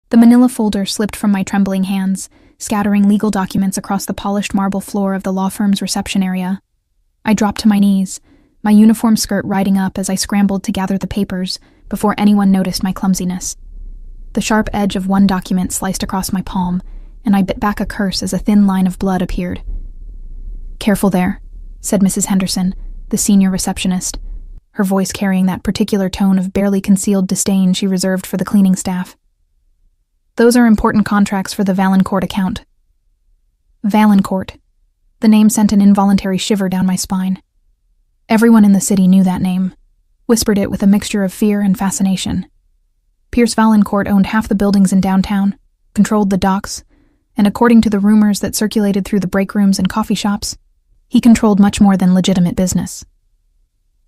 The manila folder slipped from my trembling hands, scattering legal documents across the polished marble floor of the law firm's reception area. I dropped to my knees, my uniform skirt riding up as I scrambled to gather the papers before anyone noticed my clumsiness. The sharp edge of one document sliced across my palm, and I bit back a curse as a thin line of blood appeared. "Careful there," said Mrs. Henderson, the senior receptionist, her voice carrying that particular tone of barely concealed disdain she reserved for the cleaning staff. "Those are important contracts for the Valancourt account." Valancourt. The name sent an involuntary shiver down my spine. Everyone in the city knew that name, whispered it with a mixture of fear and fascination. Pierce Valancourt owned half the buildings in downtown, controlled the docks, and according to the rumors that circulated through the break rooms and coffee shops, he controlled much more than legitimate business.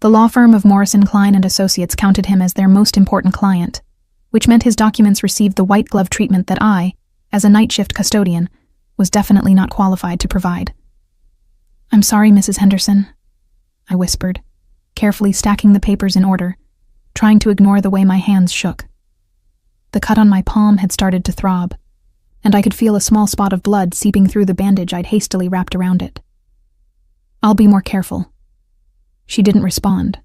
The law firm of Morrison, Klein & Associates counted him as their most important client, which meant his documents received the white glove treatment that I, as a night shift custodian, was definitely not qualified to provide. "I'm sorry, Mrs. Henderson," I whispered, carefully stacking the papers in order, trying to ignore the way my hands shook. The cut on my palm had started to throb, and I could feel a small spot of blood seeping through the bandage I'd hastily wrapped around it. "I'll be more careful." She didn't respond,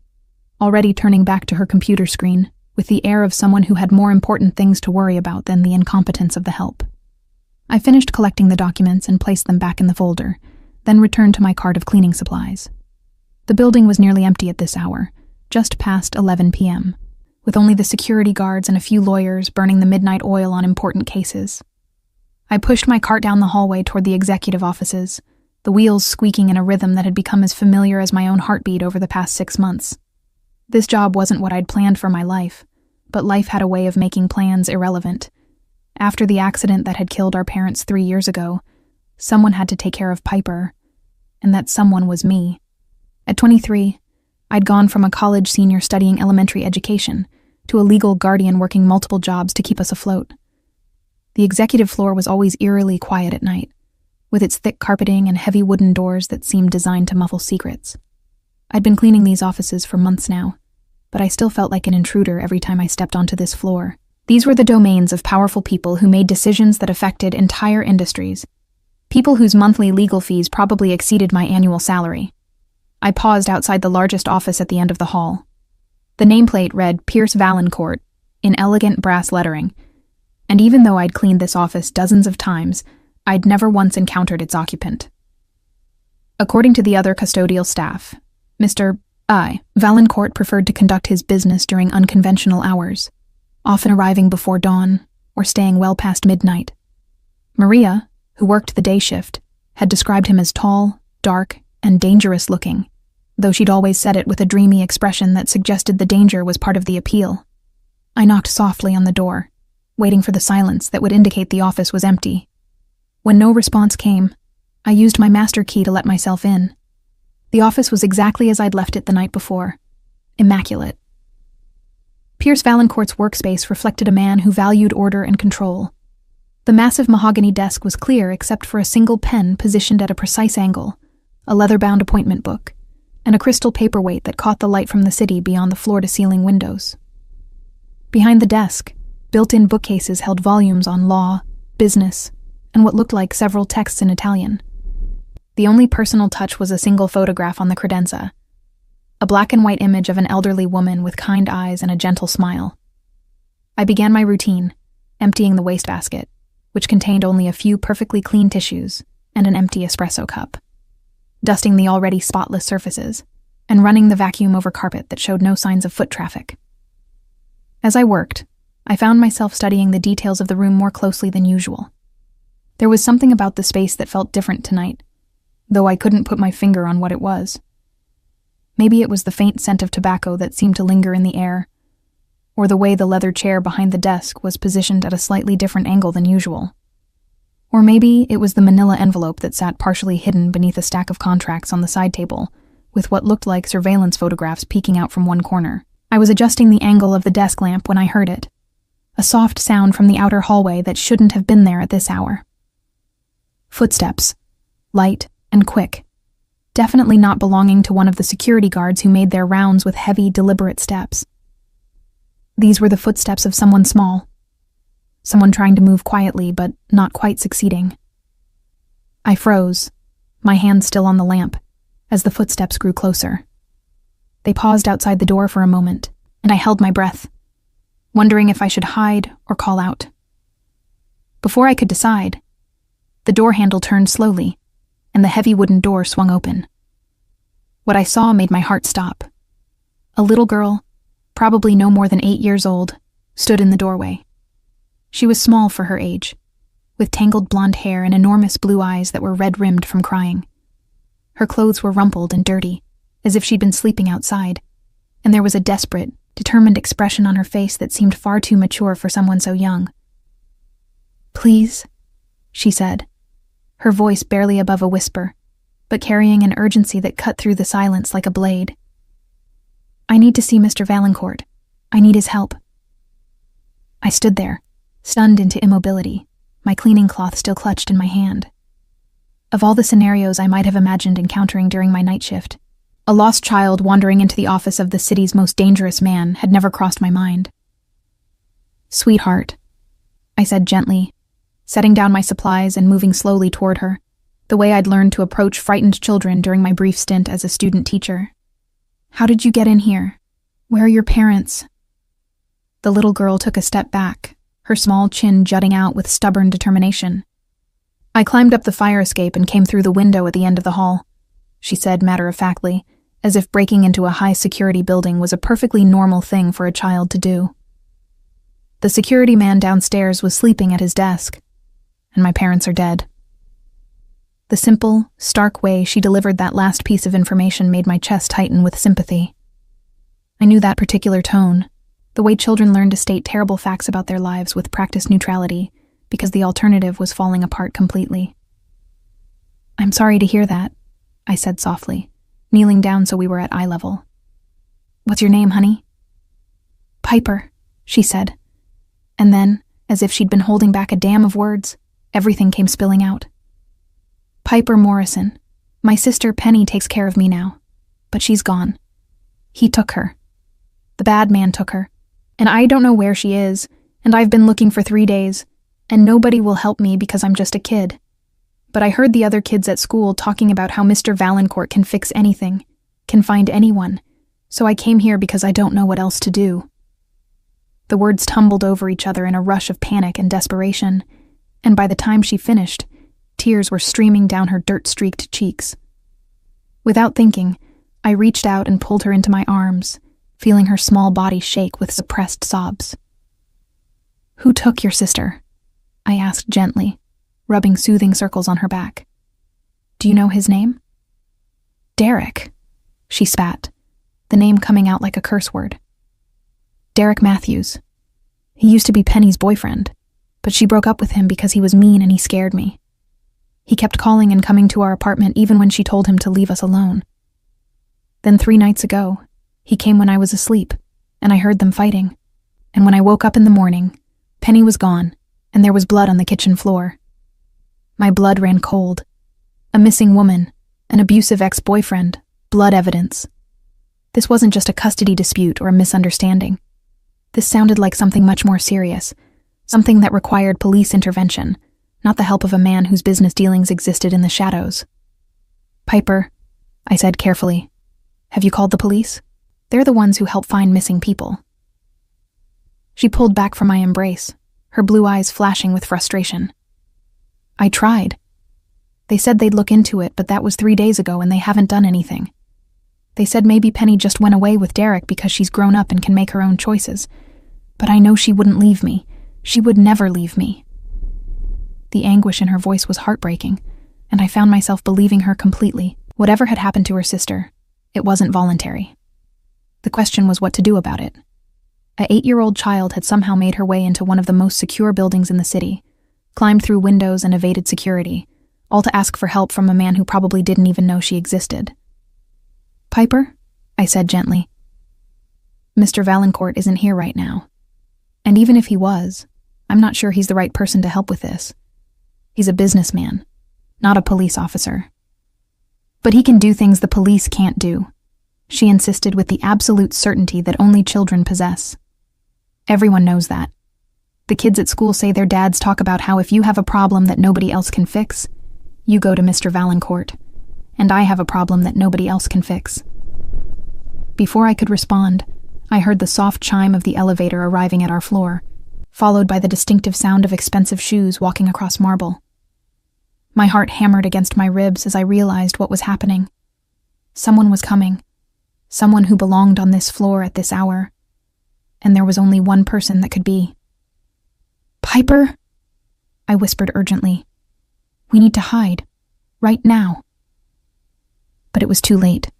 already turning back to her computer screen with the air of someone who had more important things to worry about than the incompetence of the help. I finished collecting the documents and placed them back in the folder, then returned to my cart of cleaning supplies. The building was nearly empty at this hour, just past 11 p.m., with only the security guards and a few lawyers burning the midnight oil on important cases. I pushed my cart down the hallway toward the executive offices, the wheels squeaking in a rhythm that had become as familiar as my own heartbeat over the past 6 months. This job wasn't what I'd planned for my life, but life had a way of making plans irrelevant. After the accident that had killed our parents 3 years ago, someone had to take care of Piper, and that someone was me. At 23, I'd gone from a college senior studying elementary education to a legal guardian working multiple jobs to keep us afloat. The executive floor was always eerily quiet at night, with its thick carpeting and heavy wooden doors that seemed designed to muffle secrets. I'd been cleaning these offices for months now, but I still felt like an intruder every time I stepped onto this floor. These were the domains of powerful people who made decisions that affected entire industries, people whose monthly legal fees probably exceeded my annual salary. I paused outside the largest office at the end of the hall. The nameplate read Pierce Valancourt in elegant brass lettering, and even though I'd cleaned this office dozens of times, I'd never once encountered its occupant. According to the other custodial staff, Mr. Valancourt preferred to conduct his business during unconventional hours, often arriving before dawn or staying well past midnight. Maria, who worked the day shift, had described him as tall, dark, and dangerous looking, though she'd always said it with a dreamy expression that suggested the danger was part of the appeal. I knocked softly on the door, waiting for the silence that would indicate the office was empty. When no response came, I used my master key to let myself in. The office was exactly as I'd left it the night before, immaculate. Pierce Valancourt's workspace reflected a man who valued order and control. The massive mahogany desk was clear except for a single pen positioned at a precise angle, a leather-bound appointment book, and a crystal paperweight that caught the light from the city beyond the floor-to-ceiling windows. Behind the desk, built-in bookcases held volumes on law, business, and what looked like several texts in Italian. The only personal touch was a single photograph on the credenza, a black-and-white image of an elderly woman with kind eyes and a gentle smile. I began my routine, emptying the wastebasket, which contained only a few perfectly clean tissues and an empty espresso cup, dusting the already spotless surfaces, and running the vacuum over carpet that showed no signs of foot traffic. As I worked, I found myself studying the details of the room more closely than usual. There was something about the space that felt different tonight, though I couldn't put my finger on what it was. Maybe it was the faint scent of tobacco that seemed to linger in the air, or the way the leather chair behind the desk was positioned at a slightly different angle than usual. Or maybe it was the manila envelope that sat partially hidden beneath a stack of contracts on the side table, with what looked like surveillance photographs peeking out from one corner. I was adjusting the angle of the desk lamp when I heard it, a soft sound from the outer hallway that shouldn't have been there at this hour. Footsteps, light and quick, definitely not belonging to one of the security guards who made their rounds with heavy, deliberate steps. These were the footsteps of someone small. someone trying to move quietly but not quite succeeding. I froze, my hand still on the lamp, as the footsteps grew closer. They paused outside the door for a moment, and I held my breath, wondering if I should hide or call out. Before I could decide, the door handle turned slowly, and the heavy wooden door swung open. What I saw made my heart stop. A little girl, probably no more than 8 years old, stood in the doorway. She was small for her age, with tangled blonde hair and enormous blue eyes that were red-rimmed from crying. Her clothes were rumpled and dirty, as if she'd been sleeping outside, and there was a desperate, determined expression on her face that seemed far too mature for someone so young. "Please," she said, her voice barely above a whisper, but carrying an urgency that cut through the silence like a blade. "I need to see Mr. Valancourt. I need his help." I stood there, stunned into immobility, my cleaning cloth still clutched in my hand. Of all the scenarios I might have imagined encountering during my night shift, a lost child wandering into the office of the city's most dangerous man had never crossed my mind. "Sweetheart," I said gently, setting down my supplies and moving slowly toward her, the way I'd learned to approach frightened children during my brief stint as a student teacher. "How did you get in here? Where are your parents?" The little girl took a step back, her small chin jutting out with stubborn determination. "I climbed up the fire escape and came through the window at the end of the hall," she said matter-of-factly, as if breaking into a high-security building was a perfectly normal thing for a child to do. The security man downstairs was sleeping at his desk, and my parents are dead. The simple, stark way she delivered that last piece of information made my chest tighten with sympathy. I knew that particular tone, the way children learn to state terrible facts about their lives with practiced neutrality, because the alternative was falling apart completely. "I'm sorry to hear that," I said softly, kneeling down so we were at eye level. "What's your name, honey?" "Piper," she said. And then, as if she'd been holding back a dam of words, everything came spilling out. "Piper Morrison. My sister Penny takes care of me now, but she's gone. He took her. The bad man took her, and I don't know where she is, and I've been looking for 3 days, and nobody will help me because I'm just a kid. But I heard the other kids at school talking about how Mr. Valancourt can fix anything, can find anyone, so I came here because I don't know what else to do." The words tumbled over each other in a rush of panic and desperation, and by the time she finished, tears were streaming down her dirt-streaked cheeks. Without thinking, I reached out and pulled her into my arms, feeling her small body shake with suppressed sobs. "Who took your sister?" I asked gently, rubbing soothing circles on her back. "Do you know his name?" "Derek," she spat, the name coming out like a curse word. "Derek Matthews. He used to be Penny's boyfriend, but she broke up with him because he was mean and he scared me. He kept calling and coming to our apartment even when she told him to leave us alone. Then 3 nights ago, he came when I was asleep, and I heard them fighting. And when I woke up in the morning, Penny was gone, and there was blood on the kitchen floor. My blood ran cold. A missing woman, an abusive ex-boyfriend, blood evidence. This wasn't just a custody dispute or a misunderstanding. This sounded like something much more serious, something that required police intervention, not the help of a man whose business dealings existed in the shadows. "Piper," I said carefully, "have you called the police? They're the ones who help find missing people." She pulled back from my embrace, her blue eyes flashing with frustration. "I tried. They said they'd look into it, but that was 3 days ago and they haven't done anything. They said maybe Penny just went away with Derek because she's grown up and can make her own choices. But I know she wouldn't leave me. She would never leave me." The anguish in her voice was heartbreaking, and I found myself believing her completely. Whatever had happened to her sister, it wasn't voluntary. The question was what to do about it. A 8-year-old child had somehow made her way into one of the most secure buildings in the city, climbed through windows and evaded security, all to ask for help from a man who probably didn't even know she existed. "Piper," I said gently, "Mr. Valancourt isn't here right now. And even if he was, I'm not sure he's the right person to help with this. He's a businessman, not a police officer. But he can do things the police can't do," she insisted with the absolute certainty that only children possess. "Everyone knows that. The kids at school say their dads talk about how if you have a problem that nobody else can fix, you go to Mr. Valancourt, and I have a problem that nobody else can fix. Before I could respond, I heard the soft chime of the elevator arriving at our floor, followed by the distinctive sound of expensive shoes walking across marble. My heart hammered against my ribs as I realized what was happening. Someone was coming, someone who belonged on this floor at this hour, and there was only one person that could be. "Piper?" I whispered urgently. "We need to hide. Right now." But it was too late.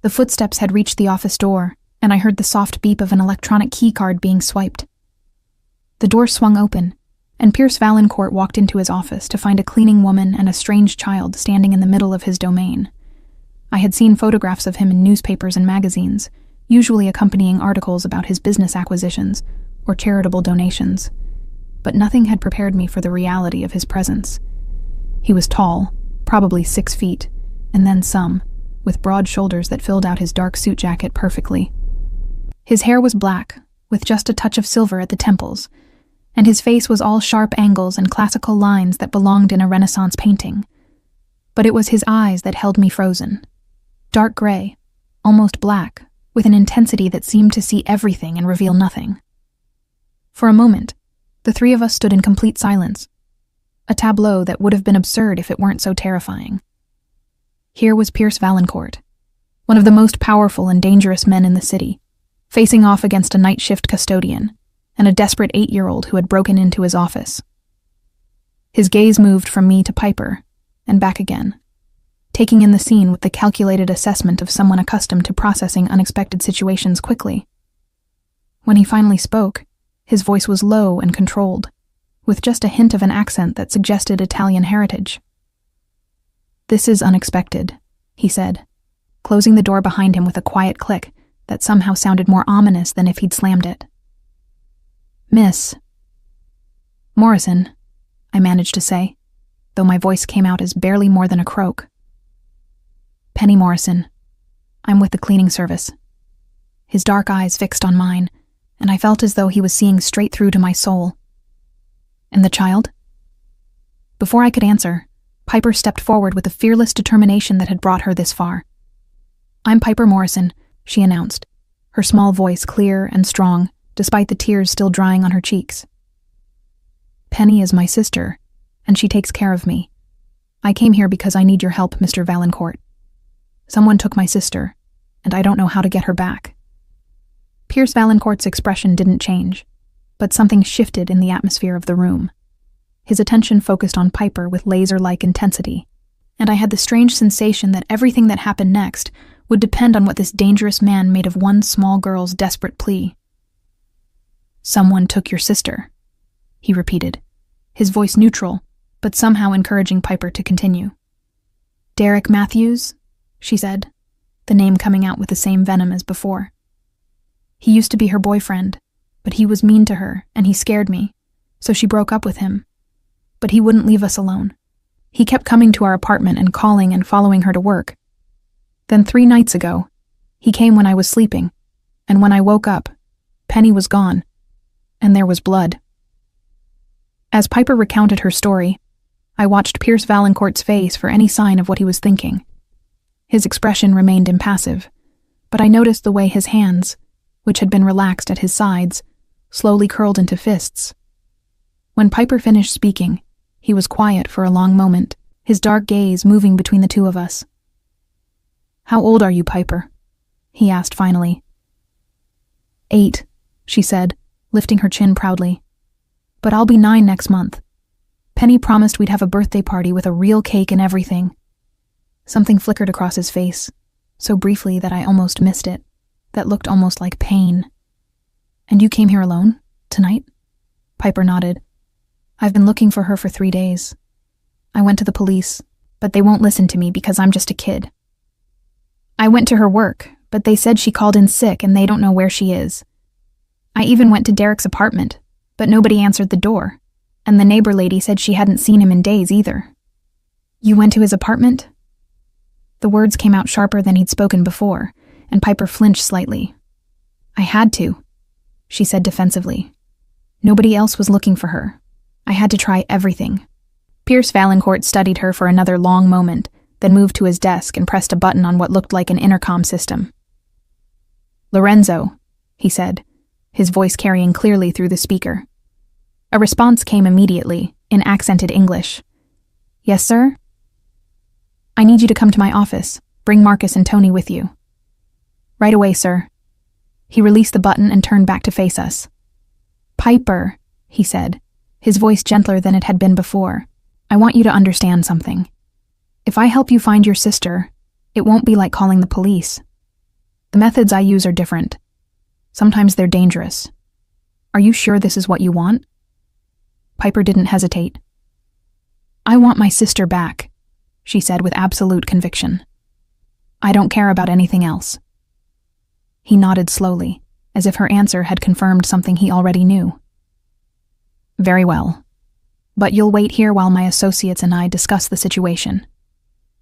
The footsteps had reached the office door, and I heard the soft beep of an electronic keycard being swiped. The door swung open, and Pierce Valancourt walked into his office to find a cleaning woman and a strange child standing in the middle of his domain. I had seen photographs of him in newspapers and magazines, usually accompanying articles about his business acquisitions or charitable donations, but nothing had prepared me for the reality of his presence. He was tall, probably 6 feet, and then some, with broad shoulders that filled out his dark suit jacket perfectly. His hair was black, with just a touch of silver at the temples, and his face was all sharp angles and classical lines that belonged in a Renaissance painting. But it was his eyes that held me frozen. Dark gray, almost black, with an intensity that seemed to see everything and reveal nothing. For a moment, the three of us stood in complete silence, a tableau that would have been absurd if it weren't so terrifying. Here was Pierce Valancourt, one of the most powerful and dangerous men in the city, facing off against a night shift custodian and a desperate 8-year-old who had broken into his office. His gaze moved from me to Piper, and back again, taking in the scene with the calculated assessment of someone accustomed to processing unexpected situations quickly. When he finally spoke, his voice was low and controlled, with just a hint of an accent that suggested Italian heritage. "This is unexpected," he said, closing the door behind him with a quiet click that somehow sounded more ominous than if he'd slammed it. "Miss Morrison," I managed to say, though my voice came out as barely more than a croak. "Penny Morrison. I'm with the cleaning service." His dark eyes fixed on mine, and I felt as though he was seeing straight through to my soul. "And the child?" Before I could answer, Piper stepped forward with the fearless determination that had brought her this far. "I'm Piper Morrison," she announced, her small voice clear and strong, despite the tears still drying on her cheeks. "Penny is my sister, and she takes care of me. I came here because I need your help, Mr. Valancourt. Someone took my sister, and I don't know how to get her back." Pierce Valancourt's expression didn't change, but something shifted in the atmosphere of the room. His attention focused on Piper with laser-like intensity, and I had the strange sensation that everything that happened next would depend on what this dangerous man made of one small girl's desperate plea. "Someone took your sister," he repeated, his voice neutral, but somehow encouraging Piper to continue. "Derek Matthews?" she said, the name coming out with the same venom as before. "He used to be her boyfriend, but he was mean to her, and he scared me, so she broke up with him. But he wouldn't leave us alone. He kept coming to our apartment and calling and following her to work. Then 3 nights ago, he came when I was sleeping, and when I woke up, Penny was gone, and there was blood." As Piper recounted her story, I watched Pierce Valancourt's face for any sign of what he was thinking. His expression remained impassive, but I noticed the way his hands, which had been relaxed at his sides, slowly curled into fists. When Piper finished speaking, he was quiet for a long moment, his dark gaze moving between the two of us. "How old are you, Piper?" he asked finally. 8, she said, lifting her chin proudly. "But I'll be 9 next month. Penny promised we'd have a birthday party with a real cake and everything." Something flickered across his face, so briefly that I almost missed it, that looked almost like pain. "And you came here alone? Tonight?" Piper nodded. "I've been looking for her for 3 days. I went to the police, but they won't listen to me because I'm just a kid. I went to her work, but they said she called in sick and they don't know where she is. I even went to Derek's apartment, but nobody answered the door, and the neighbor lady said she hadn't seen him in days either." "You went to his apartment?" The words came out sharper than he'd spoken before, and Piper flinched slightly. "I had to," she said defensively. Nobody else was looking for her. I had to try everything. Pierce Valancourt studied her for another long moment, then moved to his desk and pressed a button on what looked like an intercom system. "Lorenzo," he said, his voice carrying clearly through the speaker. A response came immediately, in accented English. "Yes, sir?" "I need you to come to my office. Bring Marcus and Tony with you." "Right away, sir." He released the button and turned back to face us. "Piper," he said, his voice gentler than it had been before, "I want you to understand something. If I help you find your sister, it won't be like calling the police. The methods I use are different. Sometimes they're dangerous. Are you sure this is what you want?" Piper didn't hesitate. "I want my sister back," she said with absolute conviction. "I don't care about anything else." He nodded slowly, as if her answer had confirmed something he already knew. "Very well. But you'll wait here while my associates and I discuss the situation.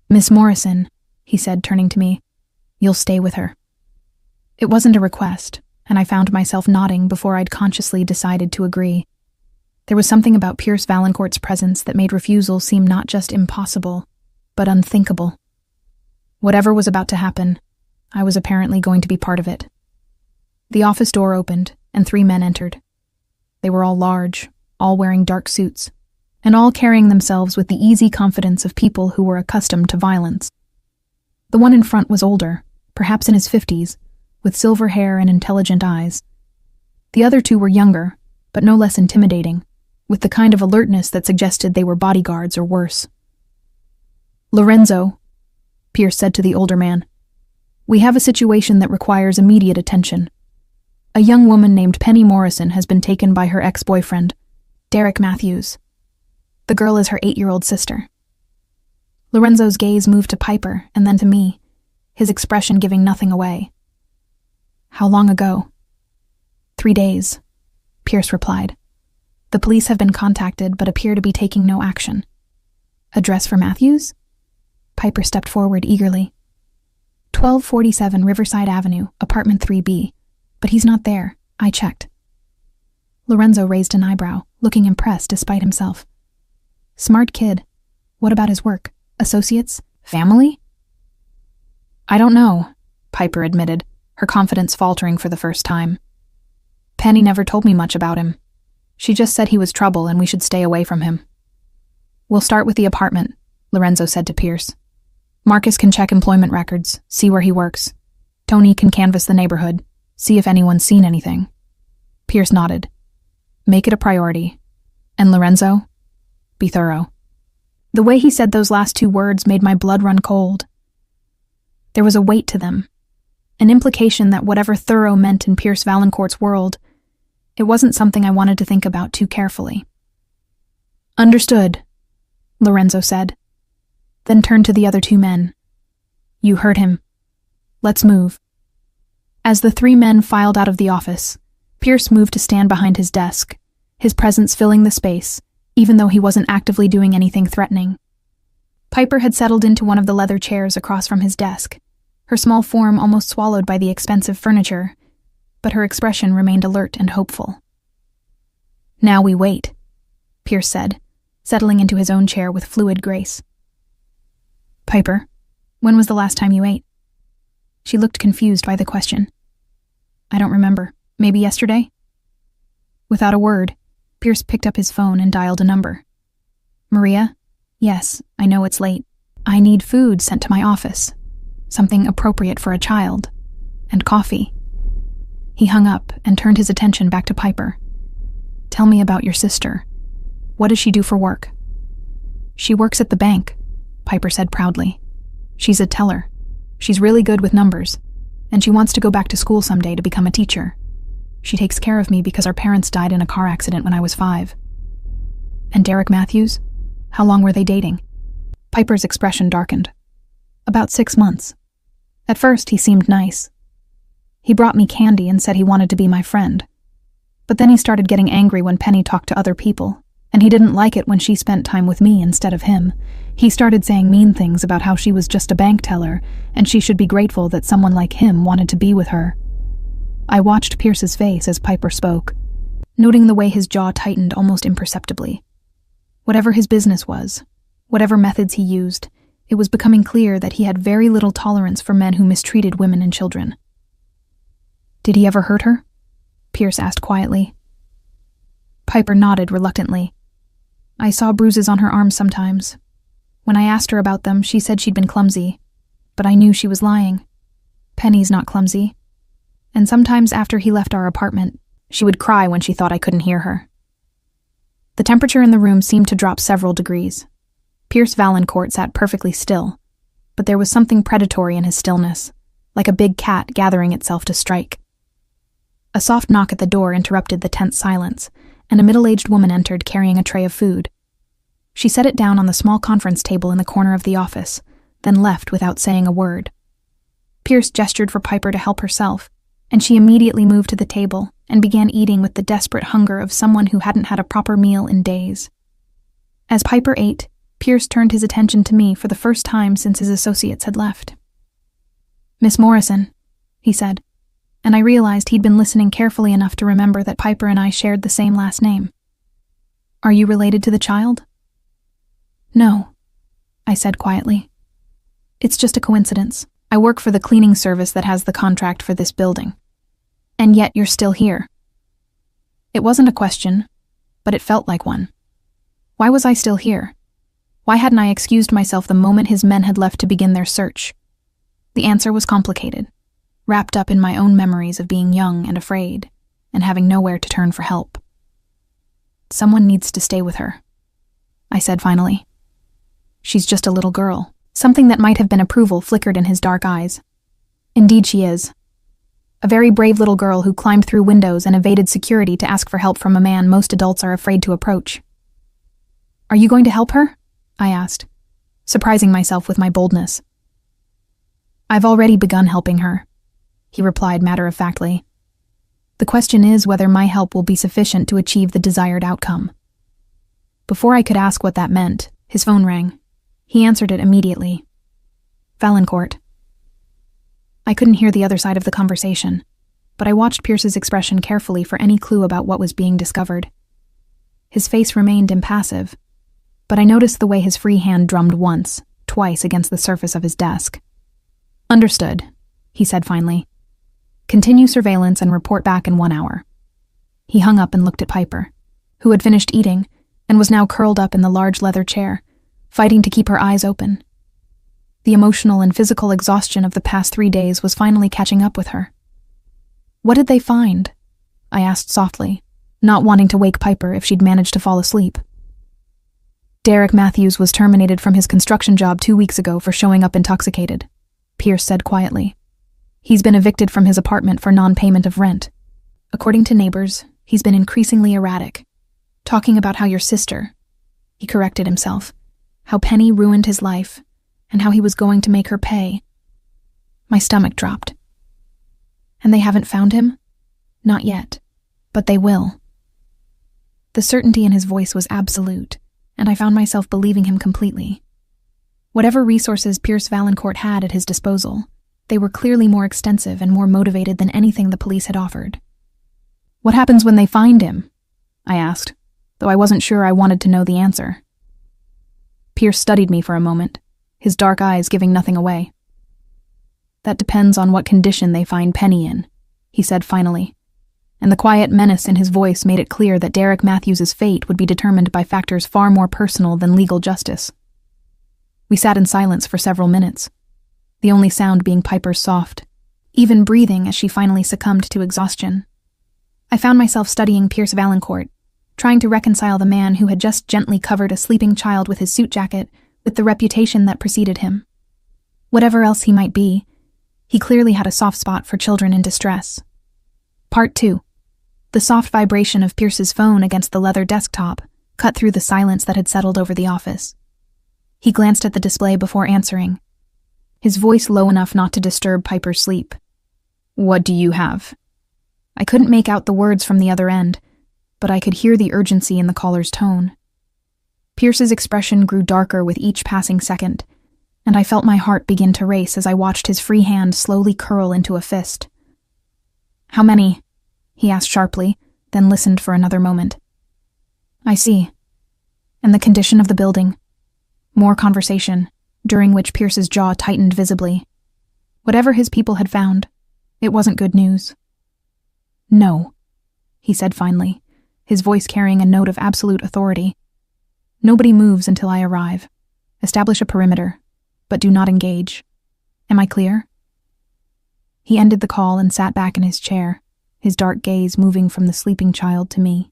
Miss Morrison," he said, turning to me, "you'll stay with her." It wasn't a request, and I found myself nodding before I'd consciously decided to agree. There was something about Pierce Valancourt's presence that made refusal seem not just impossible, but unthinkable. Whatever was about to happen, I was apparently going to be part of it. The office door opened, and 3 men entered. They were all large, all wearing dark suits, and all carrying themselves with the easy confidence of people who were accustomed to violence. The one in front was older, perhaps in his 50s, with silver hair and intelligent eyes. The other 2 were younger, but no less intimidating, with the kind of alertness that suggested they were bodyguards or worse. "Lorenzo," Pierce said to the older man, "we have a situation that requires immediate attention. A young woman named Penny Morrison has been taken by her ex-boyfriend, Derek Matthews. The girl is her 8-year-old sister." Lorenzo's gaze moved to Piper and then to me, his expression giving nothing away. "How long ago?" 3 days, Pierce replied. "The police have been contacted but appear to be taking no action." "Address for Matthews?" Piper stepped forward eagerly. 1247 Riverside Avenue, apartment 3B. "But he's not there. I checked." Lorenzo raised an eyebrow, looking impressed despite himself. "Smart kid. What about his work? Associates? Family?" "I don't know," Piper admitted, her confidence faltering for the first time. "Penny never told me much about him. She just said he was trouble and we should stay away from him." "We'll start with the apartment," Lorenzo said to Pierce. "Marcus can check employment records, see where he works. Tony can canvass the neighborhood, see if anyone's seen anything." Pierce nodded. "Make it a priority. And Lorenzo, be thorough." The way he said those last 2 words made my blood run cold. There was a weight to them, an implication that whatever thorough meant in Pierce Valancourt's world, it wasn't something I wanted to think about too carefully. "Understood," Lorenzo said, then turned to the other 2 men. "You heard him. Let's move." As the 3 men filed out of the office, Pierce moved to stand behind his desk, his presence filling the space, even though he wasn't actively doing anything threatening. Piper had settled into one of the leather chairs across from his desk, her small form almost swallowed by the expensive furniture, but her expression remained alert and hopeful. "Now we wait," Pierce said, settling into his own chair with fluid grace. "Piper, when was the last time you ate?" She looked confused by the question. "I don't remember. Maybe yesterday?" Without a word, Pierce picked up his phone and dialed a number. "Maria? Yes, I know it's late. I need food sent to my office. Something appropriate for a child. And coffee." He hung up and turned his attention back to Piper. "Tell me about your sister. What does she do for work?" "She works at the bank," Piper said proudly. "She's a teller. She's really good with numbers, and she wants to go back to school someday to become a teacher. She takes care of me because our parents died in a car accident when I was 5. "And Derek Matthews? How long were they dating?" Piper's expression darkened. "About 6 months. At first, he seemed nice. He brought me candy and said he wanted to be my friend. But then he started getting angry when Penny talked to other people, and he didn't like it when she spent time with me instead of him. He started saying mean things about how she was just a bank teller, and she should be grateful that someone like him wanted to be with her." I watched Pierce's face as Piper spoke. noting the way his jaw tightened almost imperceptibly. Whatever his business was, whatever methods he used, it was becoming clear that he had very little tolerance for men who mistreated women and children. "Did he ever hurt her?" Pierce asked quietly. Piper nodded reluctantly. "I saw bruises on her arms sometimes. When I asked her about them, she said she'd been clumsy, but I knew she was lying. Penny's not clumsy. And sometimes after he left our apartment, she would cry when she thought I couldn't hear her." The temperature in the room seemed to drop several degrees. Pierce Valancourt sat perfectly still, but there was something predatory in his stillness, like a big cat gathering itself to strike. A soft knock at the door interrupted the tense silence, and a middle-aged woman entered carrying a tray of food. She set it down on the small conference table in the corner of the office, then left without saying a word. Pierce gestured for Piper to help herself, and she immediately moved to the table and began eating with the desperate hunger of someone who hadn't had a proper meal in days. As Piper ate, Pierce turned his attention to me for the first time since his associates had left. "Miss Morrison," he said, and I realized he'd been listening carefully enough to remember that Piper and I shared the same last name. "Are you related to the child?" "No," I said quietly. "It's just a coincidence. I work for the cleaning service that has the contract for this building. And yet you're still here." It wasn't a question, but it felt like one. Why was I still here? Why hadn't I excused myself the moment his men had left to begin their search? The answer was complicated, wrapped up in my own memories of being young and afraid, and having nowhere to turn for help. "Someone needs to stay with her," I said finally. "She's just a little girl." Something that might have been approval flickered in his dark eyes. "Indeed she is. A very brave little girl who climbed through windows and evaded security to ask for help from a man most adults are afraid to approach." "Are you going to help her?" I asked, surprising myself with my boldness. "I've already begun helping her," he replied matter-of-factly. "The question is whether my help will be sufficient to achieve the desired outcome." Before I could ask what that meant, his phone rang. He answered it immediately. "Valancourt." I couldn't hear the other side of the conversation, but I watched Pierce's expression carefully for any clue about what was being discovered. His face remained impassive, but I noticed the way his free hand drummed once, twice against the surface of his desk. "Understood," he said finally. "Continue surveillance and report back in 1 hour." He hung up and looked at Piper, who had finished eating and was now curled up in the large leather chair, fighting to keep her eyes open. The emotional and physical exhaustion of the past 3 days was finally catching up with her. "What did they find?" I asked softly, not wanting to wake Piper if she'd managed to fall asleep. "Derek Matthews was terminated from his construction job 2 weeks ago for showing up intoxicated," Pierce said quietly. "He's been evicted from his apartment for non-payment of rent. According to neighbors, he's been increasingly erratic, talking about how your sister," he corrected himself, "how Penny ruined his life, and how he was going to make her pay." My stomach dropped. "And they haven't found him?" "Not yet, but they will." The certainty in his voice was absolute, and I found myself believing him completely. Whatever resources Pierce Valancourt had at his disposal, they were clearly more extensive and more motivated than anything the police had offered. "What happens when they find him?" I asked, though I wasn't sure I wanted to know the answer. Pierce studied me for a moment, his dark eyes giving nothing away. "That depends on what condition they find Penny in," he said finally, and the quiet menace in his voice made it clear that Derek Matthews' fate would be determined by factors far more personal than legal justice. We sat in silence for several minutes, the only sound being Piper's soft, even breathing as she finally succumbed to exhaustion. I found myself studying Pierce Valancourt, trying to reconcile the man who had just gently covered a sleeping child with his suit jacket with the reputation that preceded him. Whatever else he might be, he clearly had a soft spot for children in distress. Part 2. The soft vibration of Pierce's phone against the leather desktop cut through the silence that had settled over the office. He glanced at the display before answering, his voice low enough not to disturb Piper's sleep. "What do you have?" I couldn't make out the words from the other end, but I could hear the urgency in the caller's tone. Pierce's expression grew darker with each passing second, and I felt my heart begin to race as I watched his free hand slowly curl into a fist. "How many?" he asked sharply, then listened for another moment. I see. And the condition of the building. More conversation, during which Pierce's jaw tightened visibly. Whatever his people had found, it wasn't good news. No, he said finally, his voice carrying a note of absolute authority. Nobody moves until I arrive. Establish a perimeter, but do not engage. Am I clear? He ended the call and sat back in his chair, his dark gaze moving from the sleeping child to me.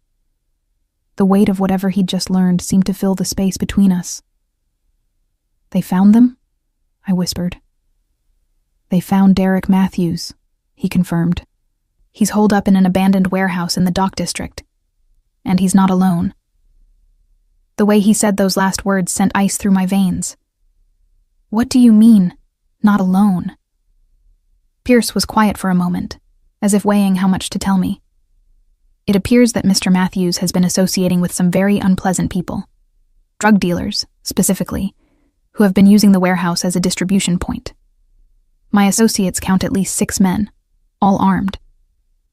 The weight of whatever he'd just learned seemed to fill the space between us. They found them? I whispered. They found Derek Matthews, he confirmed. He's holed up in an abandoned warehouse in the dock district. And he's not alone. The way he said those last words sent ice through my veins. What do you mean, not alone? Pierce was quiet for a moment, as if weighing how much to tell me. It appears that Mr. Matthews has been associating with some very unpleasant people. Drug dealers, specifically, who have been using the warehouse as a distribution point. My associates count at least 6 men, all armed.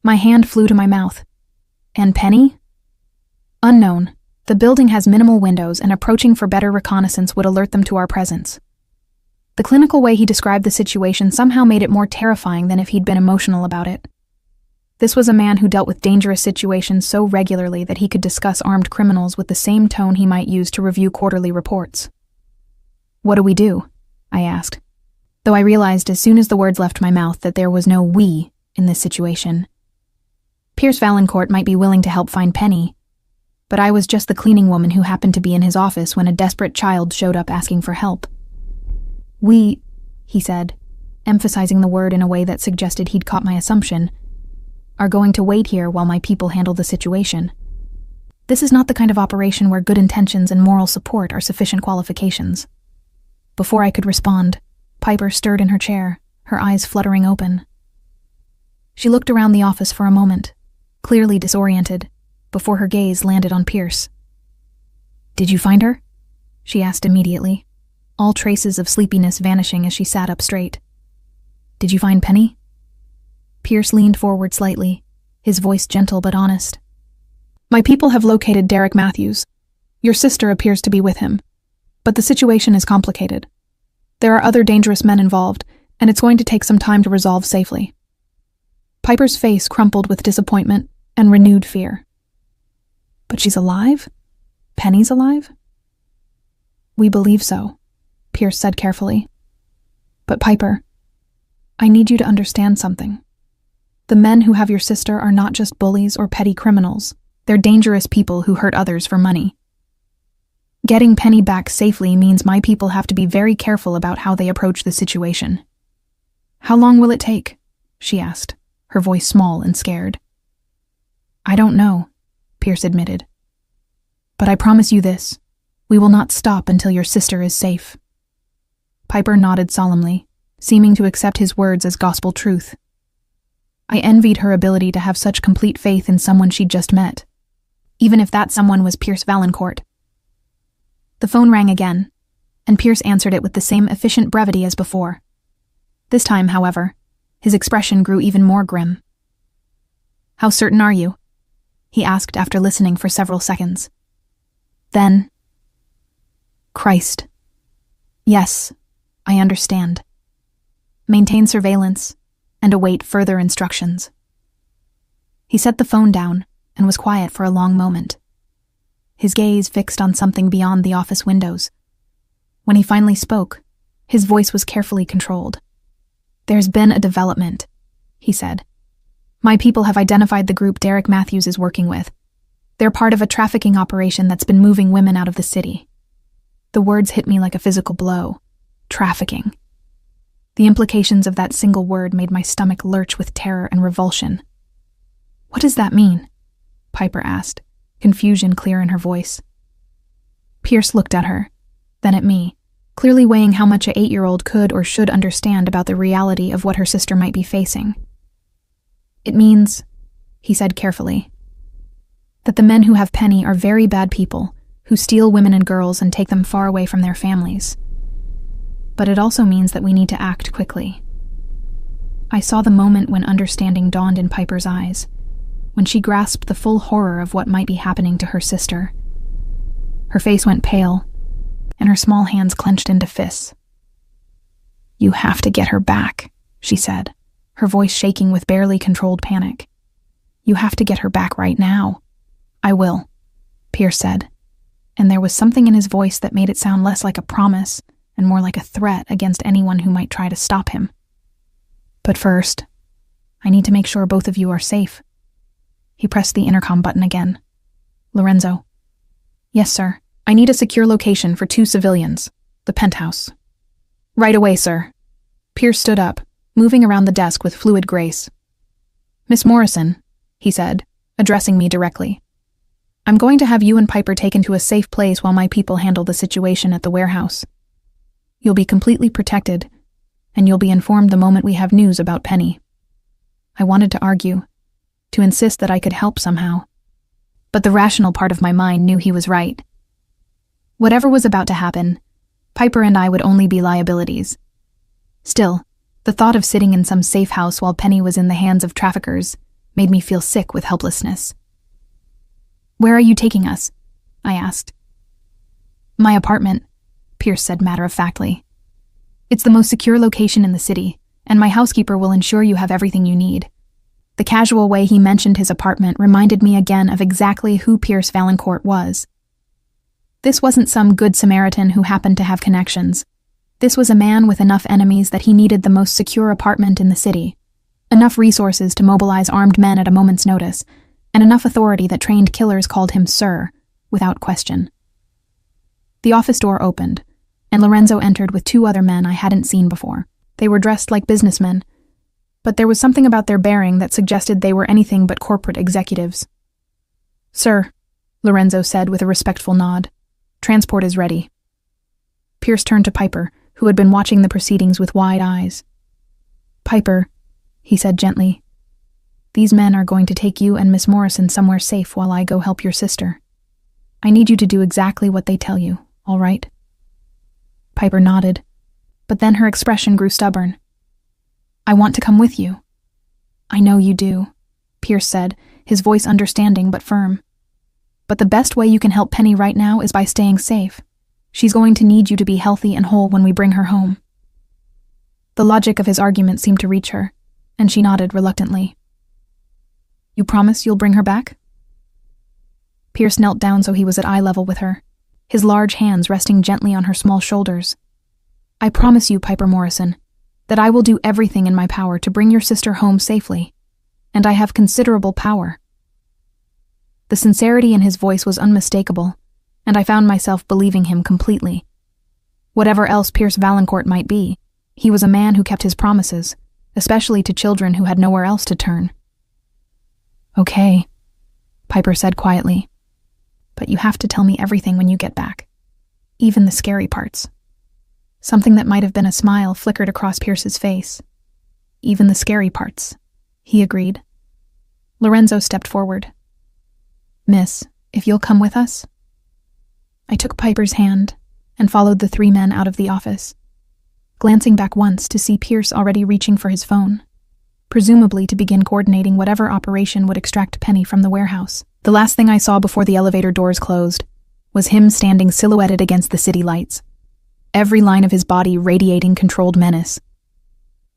My hand flew to my mouth. And Penny? Unknown. The building has minimal windows, and approaching for better reconnaissance would alert them to our presence. The clinical way he described the situation somehow made it more terrifying than if he'd been emotional about it. This was a man who dealt with dangerous situations so regularly that he could discuss armed criminals with the same tone he might use to review quarterly reports. What do we do? I asked, though I realized as soon as the words left my mouth that there was no we in this situation. Pierce Valancourt might be willing to help find Penny, but I was just the cleaning woman who happened to be in his office when a desperate child showed up asking for help. We, he said, emphasizing the word in a way that suggested he'd caught my assumption, are going to wait here while my people handle the situation. This is not the kind of operation where good intentions and moral support are sufficient qualifications. Before I could respond, Piper stirred in her chair, her eyes fluttering open. She looked around the office for a moment, clearly disoriented, before her gaze landed on Pierce. "Did you find her?" she asked immediately, all traces of sleepiness vanishing as she sat up straight. "Did you find Penny?" Pierce leaned forward slightly, his voice gentle but honest. "My people have located Derek Matthews. Your sister appears to be with him. But the situation is complicated. There are other dangerous men involved, and it's going to take some time to resolve safely." Piper's face crumpled with disappointment and renewed fear. "But she's alive? Penny's alive?" "We believe so," Pierce said carefully. "But Piper, I need you to understand something. The men who have your sister are not just bullies or petty criminals. They're dangerous people who hurt others for money. Getting Penny back safely means my people have to be very careful about how they approach the situation." "How long will it take?" she asked, her voice small and scared. "I don't know," Pierce admitted. "But I promise you this, we will not stop until your sister is safe." Piper nodded solemnly, seeming to accept his words as gospel truth. I envied her ability to have such complete faith in someone she'd just met, even if that someone was Pierce Valancourt. The phone rang again, and Pierce answered it with the same efficient brevity as before. This time, however, his expression grew even more grim. "How certain are you?" he asked after listening for several seconds. Then, "Christ. Yes, I understand. Maintain surveillance and await further instructions." He set the phone down and was quiet for a long moment, his gaze fixed on something beyond the office windows. When he finally spoke, his voice was carefully controlled. "There's been a development," he said. "My people have identified the group Derek Matthews is working with. They're part of a trafficking operation that's been moving women out of the city." The words hit me like a physical blow. Trafficking. The implications of that single word made my stomach lurch with terror and revulsion. "What does that mean?" Piper asked, confusion clear in her voice. Pierce looked at her, then at me, clearly weighing how much an 8-year-old could or should understand about the reality of what her sister might be facing. "It means," he said carefully, "that the men who have Penny are very bad people who steal women and girls and take them far away from their families. But it also means that we need to act quickly." I saw the moment when understanding dawned in Piper's eyes, when she grasped the full horror of what might be happening to her sister. Her face went pale, and her small hands clenched into fists. "You have to get her back," she said, her voice shaking with barely controlled panic. "You have to get her back right now." "I will," Pierce said, and there was something in his voice that made it sound less like a promise and more like a threat against anyone who might try to stop him. "But first, I need to make sure both of you are safe." He pressed the intercom button again. "Lorenzo." "Yes, sir. I need a secure location for 2 civilians. The penthouse." "Right away, sir." Pierce stood up, moving around the desk with fluid grace. "Miss Morrison," he said, addressing me directly, "I'm going to have you and Piper taken to a safe place while my people handle the situation at the warehouse. You'll be completely protected, and you'll be informed the moment we have news about Penny." I wanted to argue, to insist that I could help somehow, but the rational part of my mind knew he was right. Whatever was about to happen, Piper and I would only be liabilities. Still, the thought of sitting in some safe house while Penny was in the hands of traffickers made me feel sick with helplessness. "Where are you taking us?" I asked. "My apartment," Pierce said matter-of-factly. "It's the most secure location in the city, and my housekeeper will ensure you have everything you need." The casual way he mentioned his apartment reminded me again of exactly who Pierce Valancourt was. This wasn't some good Samaritan who happened to have connections. This was a man with enough enemies that he needed the most secure apartment in the city, enough resources to mobilize armed men at a moment's notice, and enough authority that trained killers called him Sir, without question. The office door opened, and Lorenzo entered with 2 other men I hadn't seen before. They were dressed like businessmen, but there was something about their bearing that suggested they were anything but corporate executives. "Sir," Lorenzo said with a respectful nod, "transport is ready." Pierce turned to Piper, who had been watching the proceedings with wide eyes. "Piper," he said gently, "these men are going to take you and Miss Morrison somewhere safe while I go help your sister. I need you to do exactly what they tell you, all right?" Piper nodded, but then her expression grew stubborn. "I want to come with you." "I know you do," Pierce said, his voice understanding but firm. "But the best way you can help Penny right now is by staying safe. She's going to need you to be healthy and whole when we bring her home." The logic of his argument seemed to reach her, and she nodded reluctantly. "You promise you'll bring her back?" Pierce knelt down so he was at eye level with her, his large hands resting gently on her small shoulders. "I promise you, Piper Morrison, that I will do everything in my power to bring your sister home safely, and I have considerable power." The sincerity in his voice was unmistakable, and I found myself believing him completely. Whatever else Pierce Valancourt might be, he was a man who kept his promises, especially to children who had nowhere else to turn. "Okay," Piper said quietly, "but you have to tell me everything when you get back, even the scary parts." Something that might have been a smile flickered across Pierce's face. "Even the scary parts," he agreed. Lorenzo stepped forward. "Miss, if you'll come with us?" I took Piper's hand and followed the 3 men out of the office, glancing back once to see Pierce already reaching for his phone, presumably to begin coordinating whatever operation would extract Penny from the warehouse. The last thing I saw before the elevator doors closed was him standing silhouetted against the city lights, every line of his body radiating controlled menace.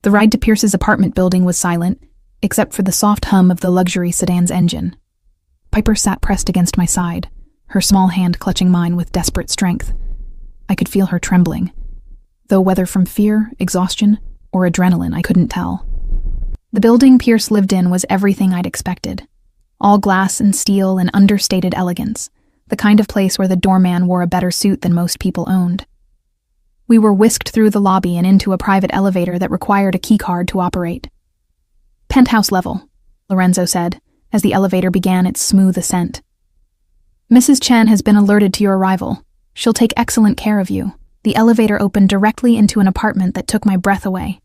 The ride to Pierce's apartment building was silent, except for the soft hum of the luxury sedan's engine. Piper sat pressed against my side, her small hand clutching mine with desperate strength. I could feel her trembling, though whether from fear, exhaustion, or adrenaline I couldn't tell. The building Pierce lived in was everything I'd expected. All glass and steel and understated elegance, the kind of place where the doorman wore a better suit than most people owned. We were whisked through the lobby and into a private elevator that required a keycard to operate. "Penthouse level," Lorenzo said, as the elevator began its smooth ascent. "Mrs. Chen has been alerted to your arrival. She'll take excellent care of you." The elevator opened directly into an apartment that took my breath away.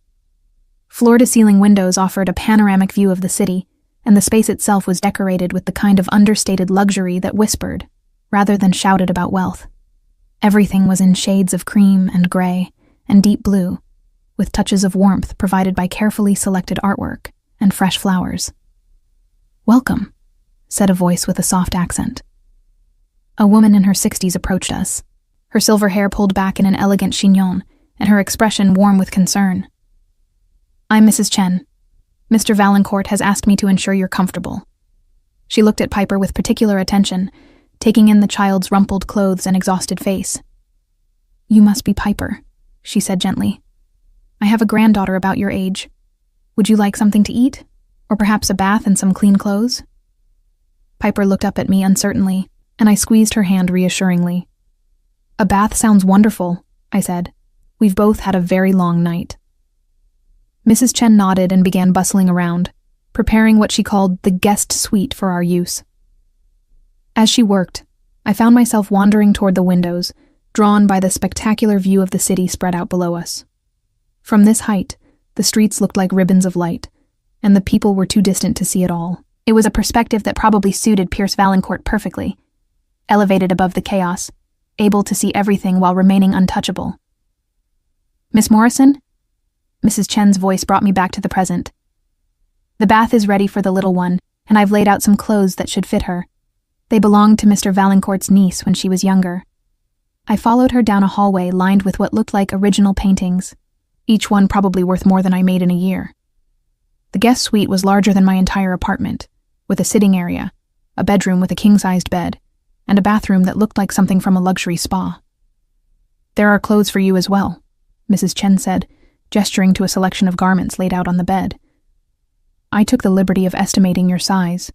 Floor-to-ceiling windows offered a panoramic view of the city, and the space itself was decorated with the kind of understated luxury that whispered, rather than shouted about wealth. Everything was in shades of cream and gray and deep blue, with touches of warmth provided by carefully selected artwork and fresh flowers. "Welcome," said a voice with a soft accent. A woman in her 60s approached us, her silver hair pulled back in an elegant chignon, and her expression warm with concern. "I'm Mrs. Chen. Mr. Valancourt has asked me to ensure you're comfortable." She looked at Piper with particular attention, taking in the child's rumpled clothes and exhausted face. "You must be Piper," she said gently. "I have a granddaughter about your age. Would you like something to eat? Or perhaps a bath and some clean clothes?" Piper looked up at me uncertainly, and I squeezed her hand reassuringly. "A bath sounds wonderful," I said. "We've both had a very long night." Mrs. Chen nodded and began bustling around, preparing what she called the guest suite for our use. As she worked, I found myself wandering toward the windows, drawn by the spectacular view of the city spread out below us. From this height, the streets looked like ribbons of light, and the people were too distant to see it all. It was a perspective that probably suited Pierce Valancourt perfectly, elevated above the chaos, able to see everything while remaining untouchable. "Miss Morrison?" Mrs. Chen's voice brought me back to the present. "The bath is ready for the little one, and I've laid out some clothes that should fit her. They belonged to Mr. Valancourt's niece when she was younger." I followed her down a hallway lined with what looked like original paintings, each one probably worth more than I made in a year. The guest suite was larger than my entire apartment, with a sitting area, a bedroom with a king-sized bed, and a bathroom that looked like something from a luxury spa. "There are clothes for you as well," Mrs. Chen said, gesturing to a selection of garments laid out on the bed. "I took the liberty of estimating your size.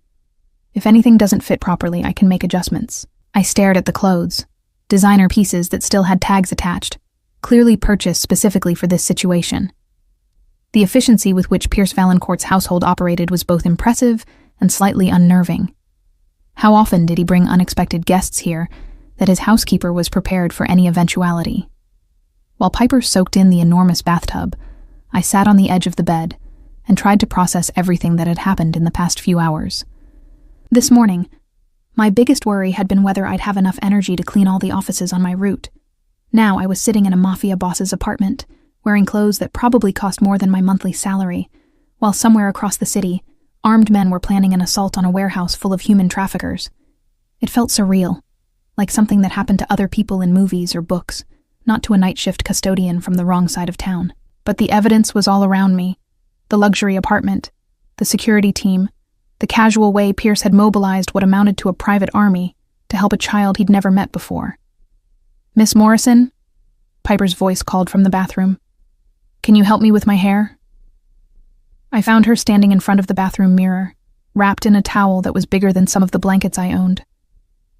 If anything doesn't fit properly, I can make adjustments." I stared at the clothes, designer pieces that still had tags attached, clearly purchased specifically for this situation. The efficiency with which Pierce Valancourt's household operated was both impressive and slightly unnerving. How often did he bring unexpected guests here that his housekeeper was prepared for any eventuality? While Piper soaked in the enormous bathtub, I sat on the edge of the bed and tried to process everything that had happened in the past few hours. This morning, my biggest worry had been whether I'd have enough energy to clean all the offices on my route. Now I was sitting in a Mafia boss's apartment, wearing clothes that probably cost more than my monthly salary, while somewhere across the city, armed men were planning an assault on a warehouse full of human traffickers. It felt surreal, like something that happened to other people in movies or books, not to a night shift custodian from the wrong side of town. But the evidence was all around me. The luxury apartment, the security team, the casual way Pierce had mobilized what amounted to a private army to help a child he'd never met before. "Miss Morrison?" Piper's voice called from the bathroom. "Can you help me with my hair?" I found her standing in front of the bathroom mirror, wrapped in a towel that was bigger than some of the blankets I owned.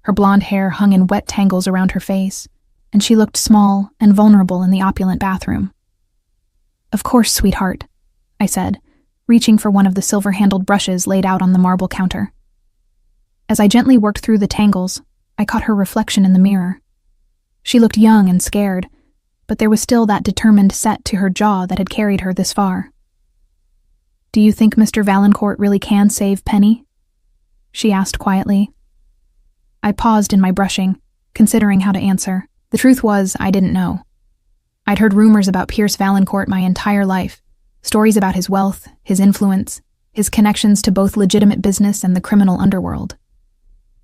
Her blonde hair hung in wet tangles around her face, and she looked small and vulnerable in the opulent bathroom. "Of course, sweetheart," I said, reaching for one of the silver-handled brushes laid out on the marble counter. As I gently worked through the tangles, I caught her reflection in the mirror. She looked young and scared, but there was still that determined set to her jaw that had carried her this far. "Do you think Mr. Valancourt really can save Penny?" she asked quietly. I paused in my brushing, considering how to answer. The truth was, I didn't know. I'd heard rumors about Pierce Valancourt my entire life, stories about his wealth, his influence, his connections to both legitimate business and the criminal underworld.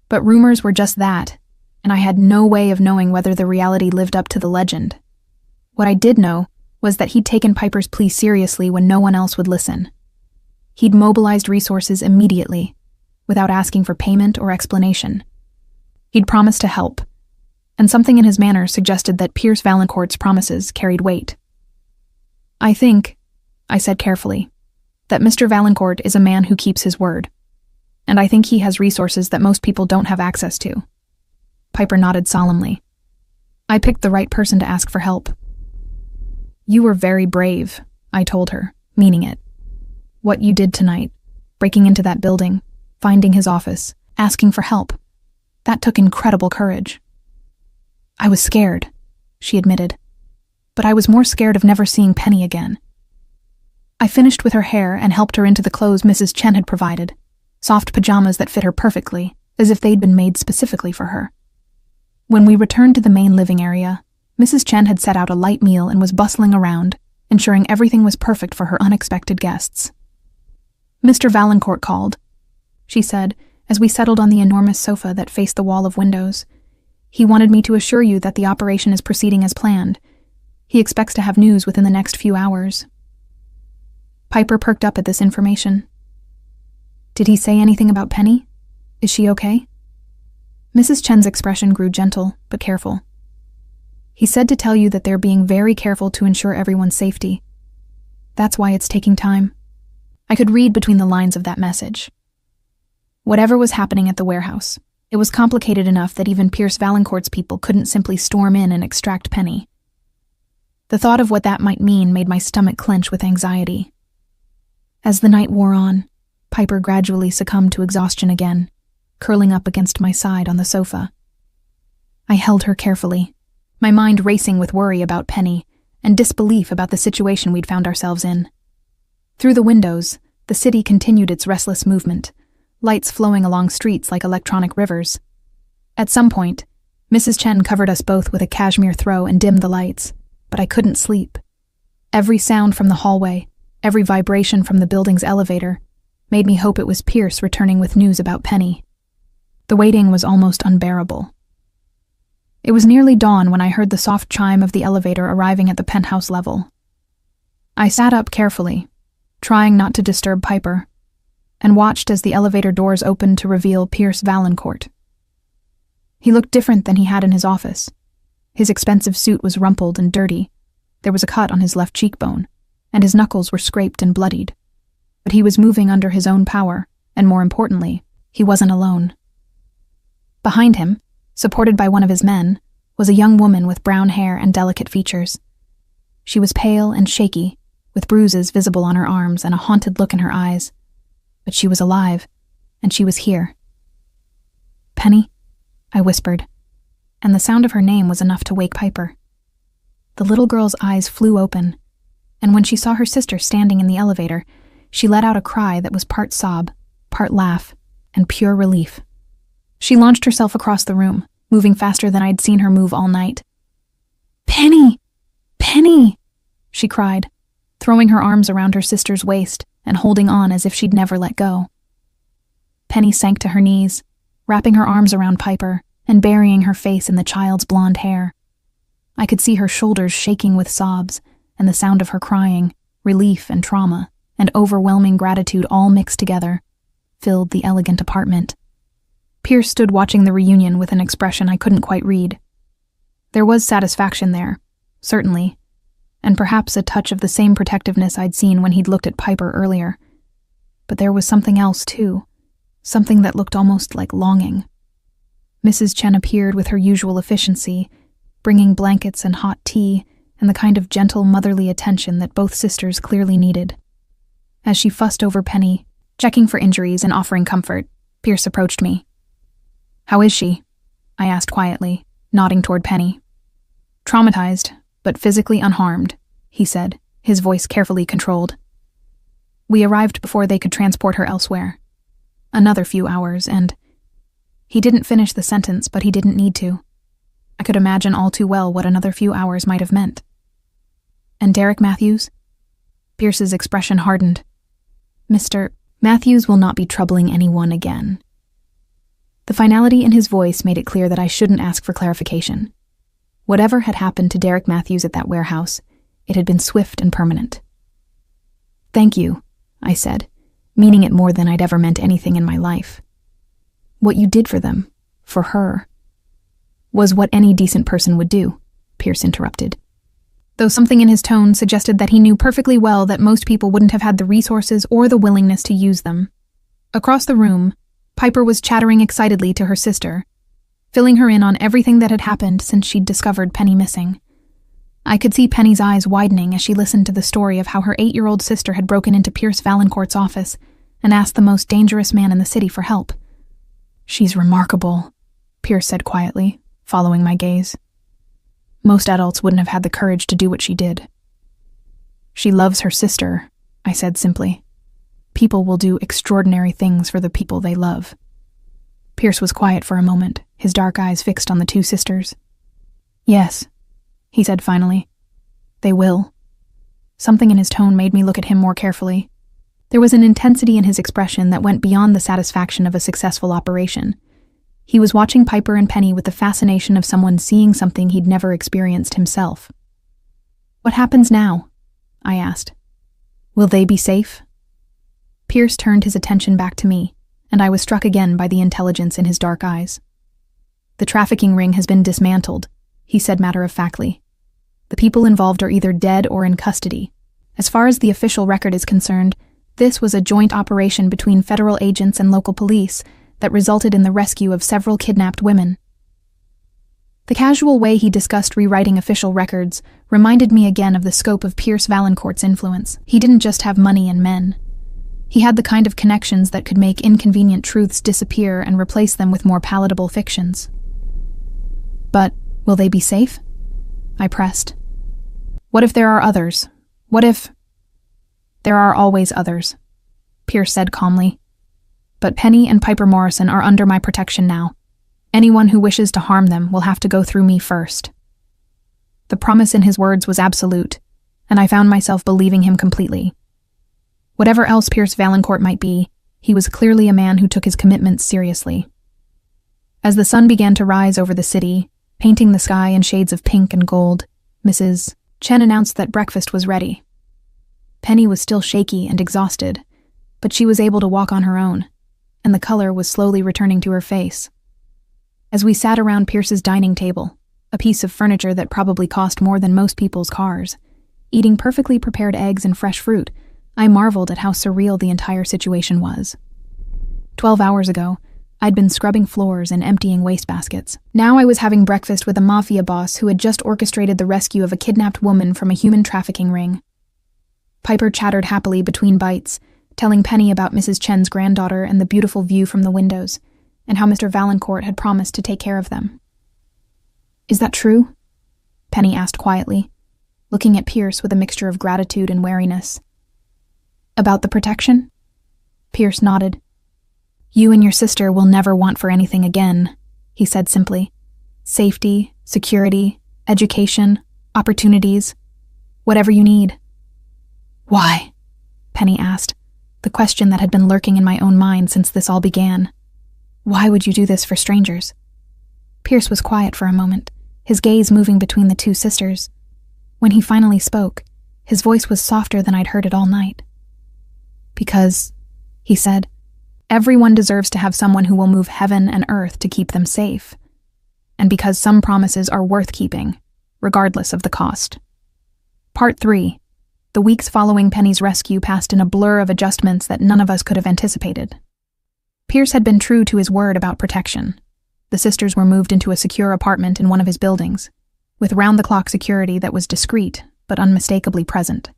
But rumors were just that, and I had no way of knowing whether the reality lived up to the legend. What I did know was that he'd taken Piper's plea seriously when no one else would listen. He'd mobilized resources immediately, without asking for payment or explanation. He'd promised to help, and something in his manner suggested that Pierce Valancourt's promises carried weight. "I think," I said carefully, "that Mr. Valancourt is a man who keeps his word, and I think he has resources that most people don't have access to." Piper nodded solemnly. "I picked the right person to ask for help." "You were very brave," I told her, meaning it. "What you did tonight, breaking into that building, finding his office, asking for help, that took incredible courage." "I was scared," she admitted, "but I was more scared of never seeing Penny again." I finished with her hair and helped her into the clothes Mrs. Chen had provided, soft pajamas that fit her perfectly, as if they'd been made specifically for her. When we returned to the main living area, Mrs. Chen had set out a light meal and was bustling around, ensuring everything was perfect for her unexpected guests. "Mr. Valancourt called," she said, as we settled on the enormous sofa that faced the wall of windows. "He wanted me to assure you that the operation is proceeding as planned. He expects to have news within the next few hours." Piper perked up at this information. "Did he say anything about Penny? Is she okay?" Mrs. Chen's expression grew gentle, but careful. "He said to tell you that they're being very careful to ensure everyone's safety. That's why it's taking time." I could read between the lines of that message. Whatever was happening at the warehouse, it was complicated enough that even Pierce Valancourt's people couldn't simply storm in and extract Penny. The thought of what that might mean made my stomach clench with anxiety. As the night wore on, Piper gradually succumbed to exhaustion again, curling up against my side on the sofa. I held her carefully, my mind racing with worry about Penny and disbelief about the situation we'd found ourselves in. Through the windows, the city continued its restless movement, lights flowing along streets like electronic rivers. At some point, Mrs. Chen covered us both with a cashmere throw and dimmed the lights, but I couldn't sleep. Every sound from the hallway, every vibration from the building's elevator, made me hope it was Pierce returning with news about Penny. The waiting was almost unbearable. It was nearly dawn when I heard the soft chime of the elevator arriving at the penthouse level. I sat up carefully, trying not to disturb Piper, and watched as the elevator doors opened to reveal Pierce Valancourt. He looked different than he had in his office. His expensive suit was rumpled and dirty. There was a cut on his left cheekbone, and his knuckles were scraped and bloodied. But he was moving under his own power, and more importantly, he wasn't alone. Behind him, supported by one of his men, was a young woman with brown hair and delicate features. She was pale and shaky, with bruises visible on her arms and a haunted look in her eyes. But she was alive, and she was here. "Penny," I whispered, and the sound of her name was enough to wake Piper. The little girl's eyes flew open, and when she saw her sister standing in the elevator, she let out a cry that was part sob, part laugh, and pure relief. She launched herself across the room, moving faster than I'd seen her move all night. "Penny! Penny!" she cried, throwing her arms around her sister's waist and holding on as if she'd never let go. Penny sank to her knees, wrapping her arms around Piper and burying her face in the child's blonde hair. I could see her shoulders shaking with sobs, and the sound of her crying, relief and trauma, and overwhelming gratitude all mixed together, filled the elegant apartment. Pierce stood watching the reunion with an expression I couldn't quite read. There was satisfaction there, certainly, and perhaps a touch of the same protectiveness I'd seen when he'd looked at Piper earlier. But there was something else, too, something that looked almost like longing. Mrs. Chen appeared with her usual efficiency, bringing blankets and hot tea and the kind of gentle motherly attention that both sisters clearly needed. As she fussed over Penny, checking for injuries and offering comfort, Pierce approached me. "How is she?" I asked quietly, nodding toward Penny. "Traumatized, but physically unharmed," he said, his voice carefully controlled. "We arrived before they could transport her elsewhere. Another few hours, and—" He didn't finish the sentence, but he didn't need to. I could imagine all too well what another few hours might have meant. "And Derek Matthews?" Pierce's expression hardened. "Mr. Matthews will not be troubling anyone again." The finality in his voice made it clear that I shouldn't ask for clarification. Whatever had happened to Derek Matthews at that warehouse, it had been swift and permanent. "Thank you," I said, meaning it more than I'd ever meant anything in my life. "What you did for them, for her, was what any decent person would do," Pierce interrupted, though something in his tone suggested that he knew perfectly well that most people wouldn't have had the resources or the willingness to use them. Across the room, Piper was chattering excitedly to her sister, filling her in on everything that had happened since she'd discovered Penny missing. I could see Penny's eyes widening as she listened to the story of how her 8-year-old sister had broken into Pierce Valancourt's office and asked the most dangerous man in the city for help. "She's remarkable," Pierce said quietly, following my gaze. "Most adults wouldn't have had the courage to do what she did." "She loves her sister," I said simply. "People will do extraordinary things for the people they love." Pierce was quiet for a moment, his dark eyes fixed on the two sisters. "Yes," he said finally. "They will." Something in his tone made me look at him more carefully. There was an intensity in his expression that went beyond the satisfaction of a successful operation. He was watching Piper and Penny with the fascination of someone seeing something he'd never experienced himself. "What happens now?" I asked. "Will they be safe?" Pierce turned his attention back to me, and I was struck again by the intelligence in his dark eyes. "The trafficking ring has been dismantled," he said matter-of-factly. "The people involved are either dead or in custody. As far as the official record is concerned, this was a joint operation between federal agents and local police that resulted in the rescue of several kidnapped women." The casual way he discussed rewriting official records reminded me again of the scope of Pierce Valancourt's influence. He didn't just have money and men. He had the kind of connections that could make inconvenient truths disappear and replace them with more palatable fictions. "But will they be safe?" I pressed. "What if there are others? What if—" "There are always others," Pierce said calmly. "But Penny and Piper Morrison are under my protection now. Anyone who wishes to harm them will have to go through me first." The promise in his words was absolute, and I found myself believing him completely. Whatever else Pierce Valancourt might be, he was clearly a man who took his commitments seriously. As the sun began to rise over the city, painting the sky in shades of pink and gold, Mrs. Chen announced that breakfast was ready. Penny was still shaky and exhausted, but she was able to walk on her own, and the color was slowly returning to her face. As we sat around Pierce's dining table, a piece of furniture that probably cost more than most people's cars, eating perfectly prepared eggs and fresh fruit, I marveled at how surreal the entire situation was. 12 hours ago, I'd been scrubbing floors and emptying wastebaskets. Now I was having breakfast with a Mafia boss who had just orchestrated the rescue of a kidnapped woman from a human trafficking ring. Piper chattered happily between bites, telling Penny about Mrs. Chen's granddaughter and the beautiful view from the windows, and how Mr. Valancourt had promised to take care of them. "Is that true?" Penny asked quietly, looking at Pierce with a mixture of gratitude and wariness. "About the protection?" Pierce nodded. "You and your sister will never want for anything again," he said simply. "Safety, security, education, opportunities, whatever you need." "Why?" Penny asked, the question that had been lurking in my own mind since this all began. "Why would you do this for strangers?" Pierce was quiet for a moment, his gaze moving between the two sisters. When he finally spoke, his voice was softer than I'd heard it all night. "Because," he said, "everyone deserves to have someone who will move heaven and earth to keep them safe. And because some promises are worth keeping, regardless of the cost." Part 3. The weeks following Penny's rescue passed in a blur of adjustments that none of us could have anticipated. Pierce had been true to his word about protection. The sisters were moved into a secure apartment in one of his buildings, with round-the-clock security that was discreet but unmistakably present.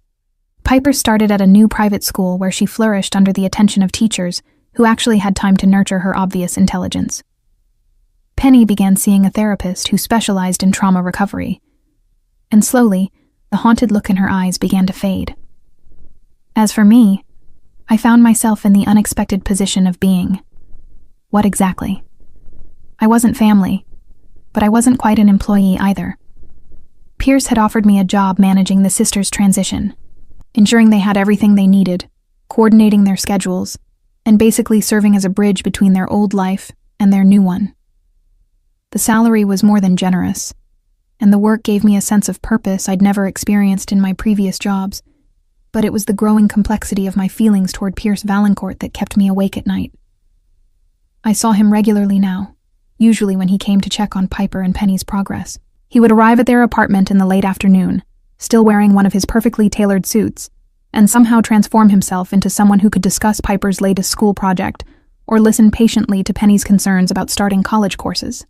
Piper started at a new private school where she flourished under the attention of teachers who actually had time to nurture her obvious intelligence. Penny began seeing a therapist who specialized in trauma recovery, and slowly, the haunted look in her eyes began to fade. As for me, I found myself in the unexpected position of being. What exactly? I wasn't family, but I wasn't quite an employee either. Pierce had offered me a job managing the sisters' transition, ensuring they had everything they needed, coordinating their schedules, and basically serving as a bridge between their old life and their new one. The salary was more than generous, and the work gave me a sense of purpose I'd never experienced in my previous jobs, but it was the growing complexity of my feelings toward Pierce Valancourt that kept me awake at night. I saw him regularly now, usually when he came to check on Piper and Penny's progress. He would arrive at their apartment in the late afternoon, still wearing one of his perfectly tailored suits, and somehow transform himself into someone who could discuss Piper's latest school project or listen patiently to Penny's concerns about starting college courses.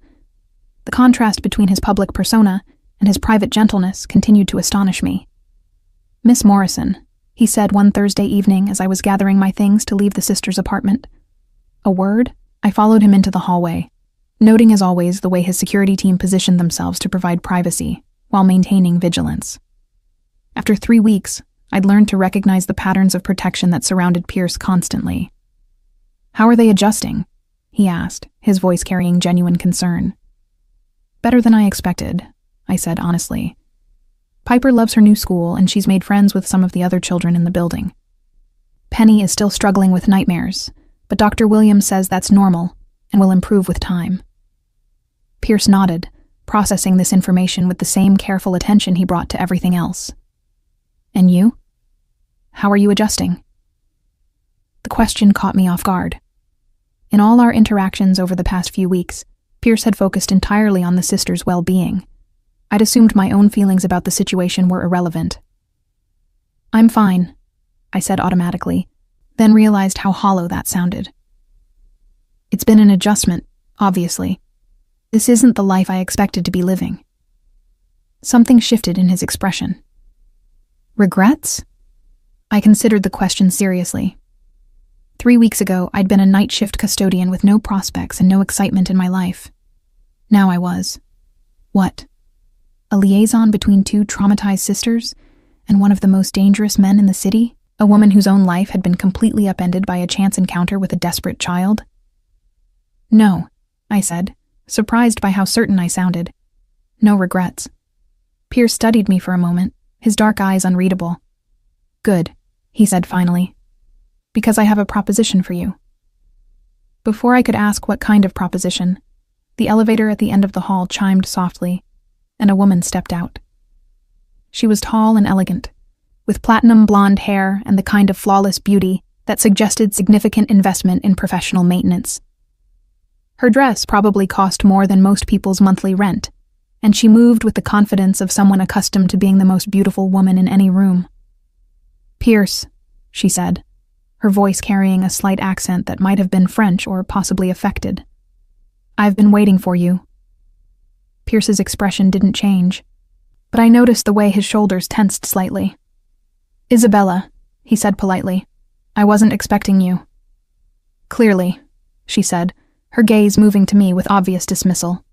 The contrast between his public persona and his private gentleness continued to astonish me. "Miss Morrison," he said one Thursday evening as I was gathering my things to leave the sisters' apartment. A word, I followed him into the hallway, noting as always the way his security team positioned themselves to provide privacy while maintaining vigilance. After 3 weeks, I'd learned to recognize the patterns of protection that surrounded Pierce constantly. "How are they adjusting?" he asked, his voice carrying genuine concern. "Better than I expected," I said honestly. "Piper loves her new school and she's made friends with some of the other children in the building." Penny is still struggling with nightmares, but Dr. Williams says that's normal and will improve with time. Pierce nodded, processing this information with the same careful attention he brought to everything else. And you? How are you adjusting? The question caught me off guard. In all our interactions over the past few weeks, Pierce had focused entirely on the sisters' well-being. I'd assumed my own feelings about the situation were irrelevant. I'm fine, I said automatically, then realized how hollow that sounded. It's been an adjustment, obviously. This isn't the life I expected to be living. Something shifted in his expression. Regrets? I considered the question seriously. 3 weeks ago, I'd been a night shift custodian with no prospects and no excitement in my life. Now I was. What? A liaison between two traumatized sisters and one of the most dangerous men in the city? A woman whose own life had been completely upended by a chance encounter with a desperate child? No, I said, surprised by how certain I sounded. No regrets. Pierce studied me for a moment, his dark eyes unreadable. Good, he said finally. Because I have a proposition for you. Before I could ask what kind of proposition, the elevator at the end of the hall chimed softly, and a woman stepped out. She was tall and elegant, with platinum blonde hair and the kind of flawless beauty that suggested significant investment in professional maintenance. Her dress probably cost more than most people's monthly rent, and she moved with the confidence of someone accustomed to being the most beautiful woman in any room. Pierce, she said, her voice carrying a slight accent that might have been French or possibly affected. I've been waiting for you. Pierce's expression didn't change, but I noticed the way his shoulders tensed slightly. Isabella, he said politely, I wasn't expecting you. Clearly, she said, her gaze moving to me with obvious dismissal.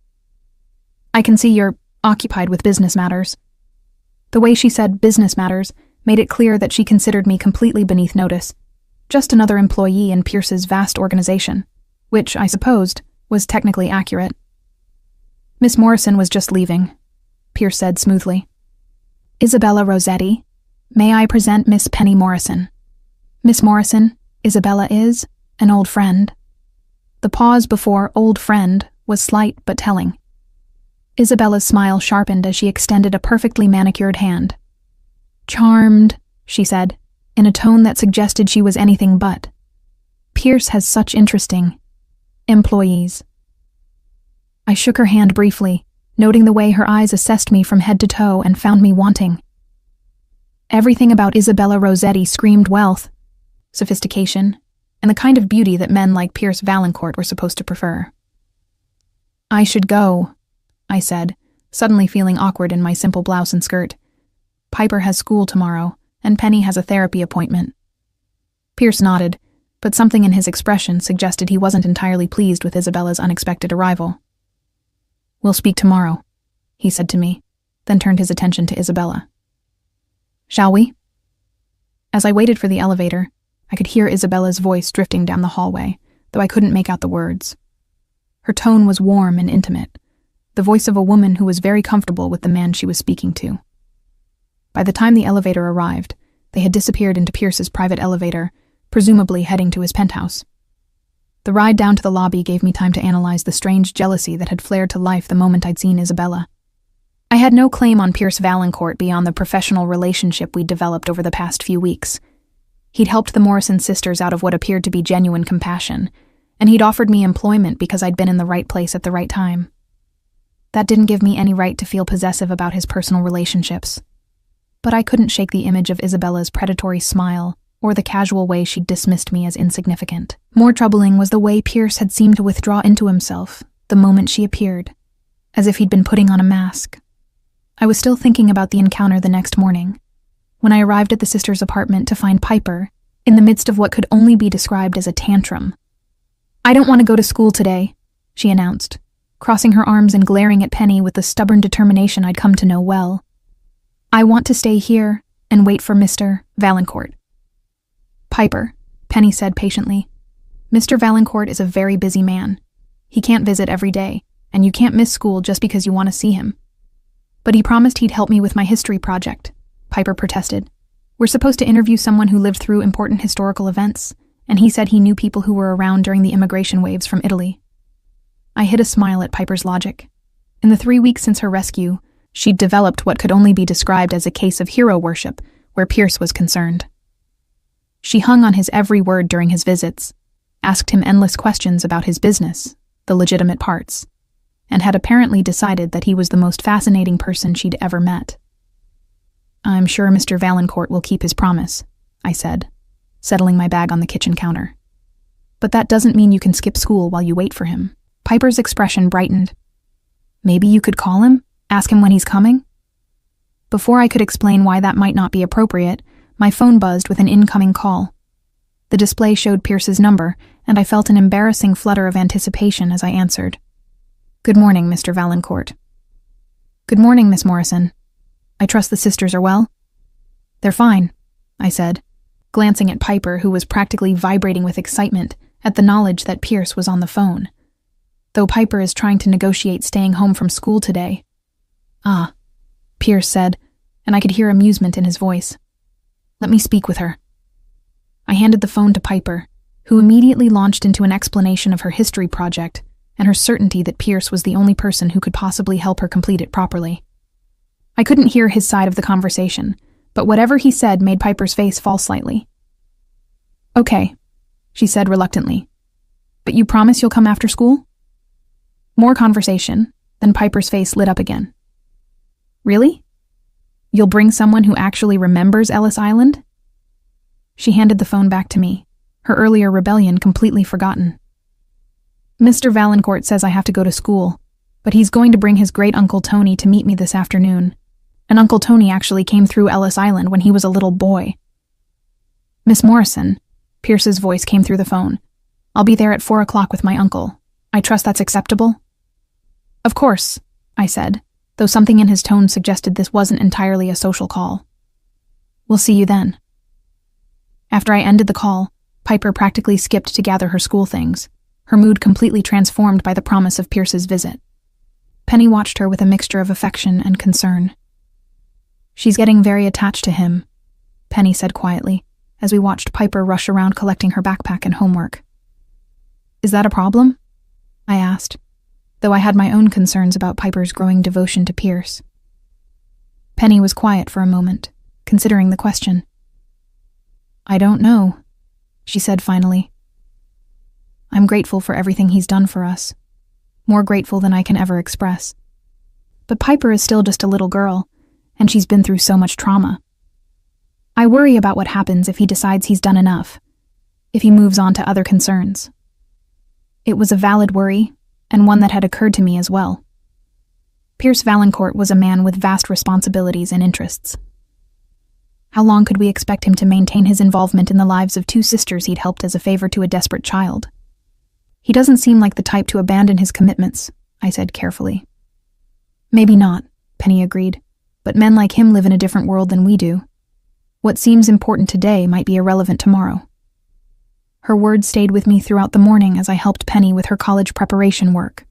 I can see you're occupied with business matters. The way she said business matters made it clear that she considered me completely beneath notice. Just another employee in Pierce's vast organization, which, I supposed, was technically accurate. Miss Morrison was just leaving, Pierce said smoothly. Isabella Rossetti, may I present Miss Penny Morrison? Miss Morrison, Isabella is an old friend. The pause before old friend was slight but telling. Isabella's smile sharpened as she extended a perfectly manicured hand. Charmed, she said, in a tone that suggested she was anything but. Pierce has such interesting employees. I shook her hand briefly, noting the way her eyes assessed me from head to toe and found me wanting. Everything about Isabella Rossetti screamed wealth, sophistication, and the kind of beauty that men like Pierce Valancourt were supposed to prefer. I should go, I said, suddenly feeling awkward in my simple blouse and skirt. Piper has school tomorrow, and Penny has a therapy appointment. Pierce nodded, but something in his expression suggested he wasn't entirely pleased with Isabella's unexpected arrival. We'll speak tomorrow, he said to me, then turned his attention to Isabella. Shall we? As I waited for the elevator, I could hear Isabella's voice drifting down the hallway, though I couldn't make out the words. Her tone was warm and intimate, the voice of a woman who was very comfortable with the man she was speaking to. By the time the elevator arrived, they had disappeared into Pierce's private elevator, presumably heading to his penthouse. The ride down to the lobby gave me time to analyze the strange jealousy that had flared to life the moment I'd seen Isabella. I had no claim on Pierce Valancourt beyond the professional relationship we'd developed over the past few weeks. He'd helped the Morrison sisters out of what appeared to be genuine compassion, and he'd offered me employment because I'd been in the right place at the right time. That didn't give me any right to feel possessive about his personal relationships. But I couldn't shake the image of Isabella's predatory smile or the casual way she'd dismissed me as insignificant. More troubling was the way Pierce had seemed to withdraw into himself the moment she appeared, as if he'd been putting on a mask. I was still thinking about the encounter the next morning, when I arrived at the sisters' apartment to find Piper in the midst of what could only be described as a tantrum. I don't want to go to school today, she announced, crossing her arms and glaring at Penny with the stubborn determination I'd come to know well. I want to stay here and wait for Mr. Valancourt. Piper, Penny said patiently. Mr. Valancourt is a very busy man. He can't visit every day, and you can't miss school just because you want to see him. But he promised he'd help me with my history project, Piper protested. We're supposed to interview someone who lived through important historical events, and he said he knew people who were around during the immigration waves from Italy. I hid a smile at Piper's logic. In the 3 weeks since her rescue, she'd developed what could only be described as a case of hero worship, where Pierce was concerned. She hung on his every word during his visits, asked him endless questions about his business, the legitimate parts, and had apparently decided that he was the most fascinating person she'd ever met. "I'm sure Mr. Valancourt will keep his promise," I said, settling my bag on the kitchen counter. "But that doesn't mean you can skip school while you wait for him." Piper's expression brightened. "Maybe you could call him? Ask him when he's coming?" Before I could explain why that might not be appropriate, my phone buzzed with an incoming call. The display showed Pierce's number, and I felt an embarrassing flutter of anticipation as I answered. "Good morning, Mr. Valancourt." "Good morning, Miss Morrison. I trust the sisters are well?" "They're fine," I said, glancing at Piper, who was practically vibrating with excitement at the knowledge that Pierce was on the phone. "Though Piper is trying to negotiate staying home from school today." "Ah," Pierce said, and I could hear amusement in his voice. "Let me speak with her." I handed the phone to Piper, who immediately launched into an explanation of her history project and her certainty that Pierce was the only person who could possibly help her complete it properly. I couldn't hear his side of the conversation, but whatever he said made Piper's face fall slightly. "Okay," she said reluctantly. "But you promise you'll come after school?" More conversation, then Piper's face lit up again. "Really? You'll bring someone who actually remembers Ellis Island?" She handed the phone back to me, her earlier rebellion completely forgotten. "Mr. Valancourt says I have to go to school, but he's going to bring his great-uncle Tony to meet me this afternoon. And Uncle Tony actually came through Ellis Island when he was a little boy." "Miss Morrison," Pierce's voice came through the phone. "I'll be there at 4 o'clock with my uncle. I trust that's acceptable?" "Of course," I said, though something in his tone suggested this wasn't entirely a social call. "We'll see you then." After I ended the call, Piper practically skipped to gather her school things, her mood completely transformed by the promise of Pierce's visit. Penny watched her with a mixture of affection and concern. "She's getting very attached to him," Penny said quietly, as we watched Piper rush around collecting her backpack and homework. "Is that a problem?" I asked, though I had my own concerns about Piper's growing devotion to Pierce. Penny was quiet for a moment, considering the question. "I don't know," she said finally. "I'm grateful for everything he's done for us, more grateful than I can ever express. But Piper is still just a little girl, and she's been through so much trauma. I worry about what happens if he decides he's done enough, if he moves on to other concerns." It was a valid worry, and one that had occurred to me as well. Pierce Valancourt was a man with vast responsibilities and interests. How long could we expect him to maintain his involvement in the lives of 2 sisters he'd helped as a favor to a desperate child? "He doesn't seem like the type to abandon his commitments," I said carefully. "Maybe not," Penny agreed, "but men like him live in a different world than we do. What seems important today might be irrelevant tomorrow." Her words stayed with me throughout the morning as I helped Penny with her college preparation work.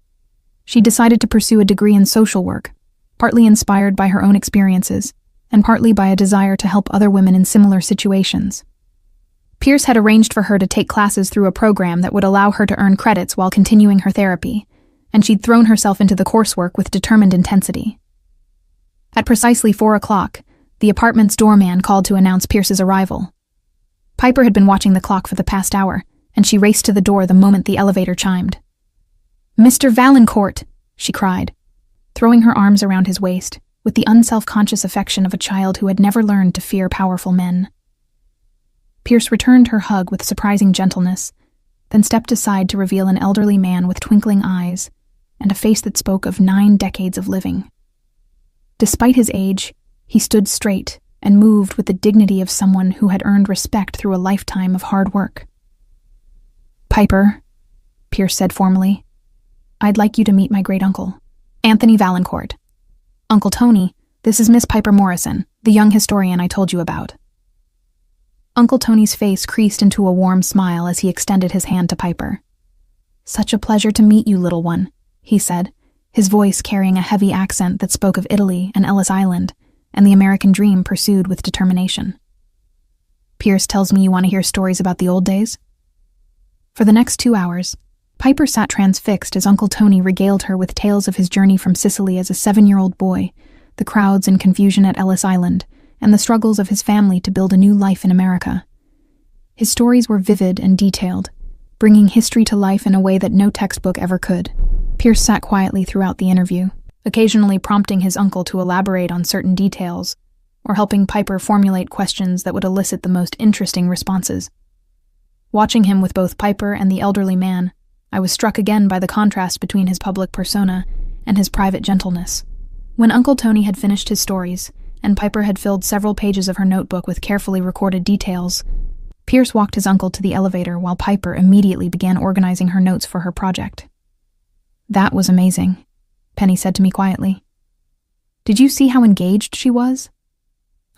She decided to pursue a degree in social work, partly inspired by her own experiences, and partly by a desire to help other women in similar situations. Pierce had arranged for her to take classes through a program that would allow her to earn credits while continuing her therapy, and she'd thrown herself into the coursework with determined intensity. At precisely 4 o'clock, the apartment's doorman called to announce Pierce's arrival. Piper had been watching the clock for the past hour, and she raced to the door the moment the elevator chimed. "Mr. Valancourt!" she cried, throwing her arms around his waist, with the unself-conscious affection of a child who had never learned to fear powerful men. Pierce returned her hug with surprising gentleness, then stepped aside to reveal an elderly man with twinkling eyes and a face that spoke of 9 decades of living. Despite his age, he stood straight and moved with the dignity of someone who had earned respect through a lifetime of hard work. "Piper," Pierce said formally, "I'd like you to meet my great-uncle, Anthony Valancourt. Uncle Tony, this is Miss Piper Morrison, the young historian I told you about." Uncle Tony's face creased into a warm smile as he extended his hand to Piper. "Such a pleasure to meet you, little one," he said, his voice carrying a heavy accent that spoke of Italy and Ellis Island, and the American dream pursued with determination. Pierce tells me you want to hear stories about the old days? For the next 2 hours, Piper sat transfixed as Uncle Tony regaled her with tales of his journey from Sicily as a 7-year-old boy, the crowds and confusion at Ellis Island, and the struggles of his family to build a new life in America. His stories were vivid and detailed, bringing history to life in a way that no textbook ever could. Pierce sat quietly throughout the interview, occasionally prompting his uncle to elaborate on certain details, or helping Piper formulate questions that would elicit the most interesting responses. Watching him with both Piper and the elderly man, I was struck again by the contrast between his public persona and his private gentleness. When Uncle Tony had finished his stories, and Piper had filled several pages of her notebook with carefully recorded details, Pierce walked his uncle to the elevator while Piper immediately began organizing her notes for her project. "That was amazing," Penny said to me quietly. "Did you see how engaged she was?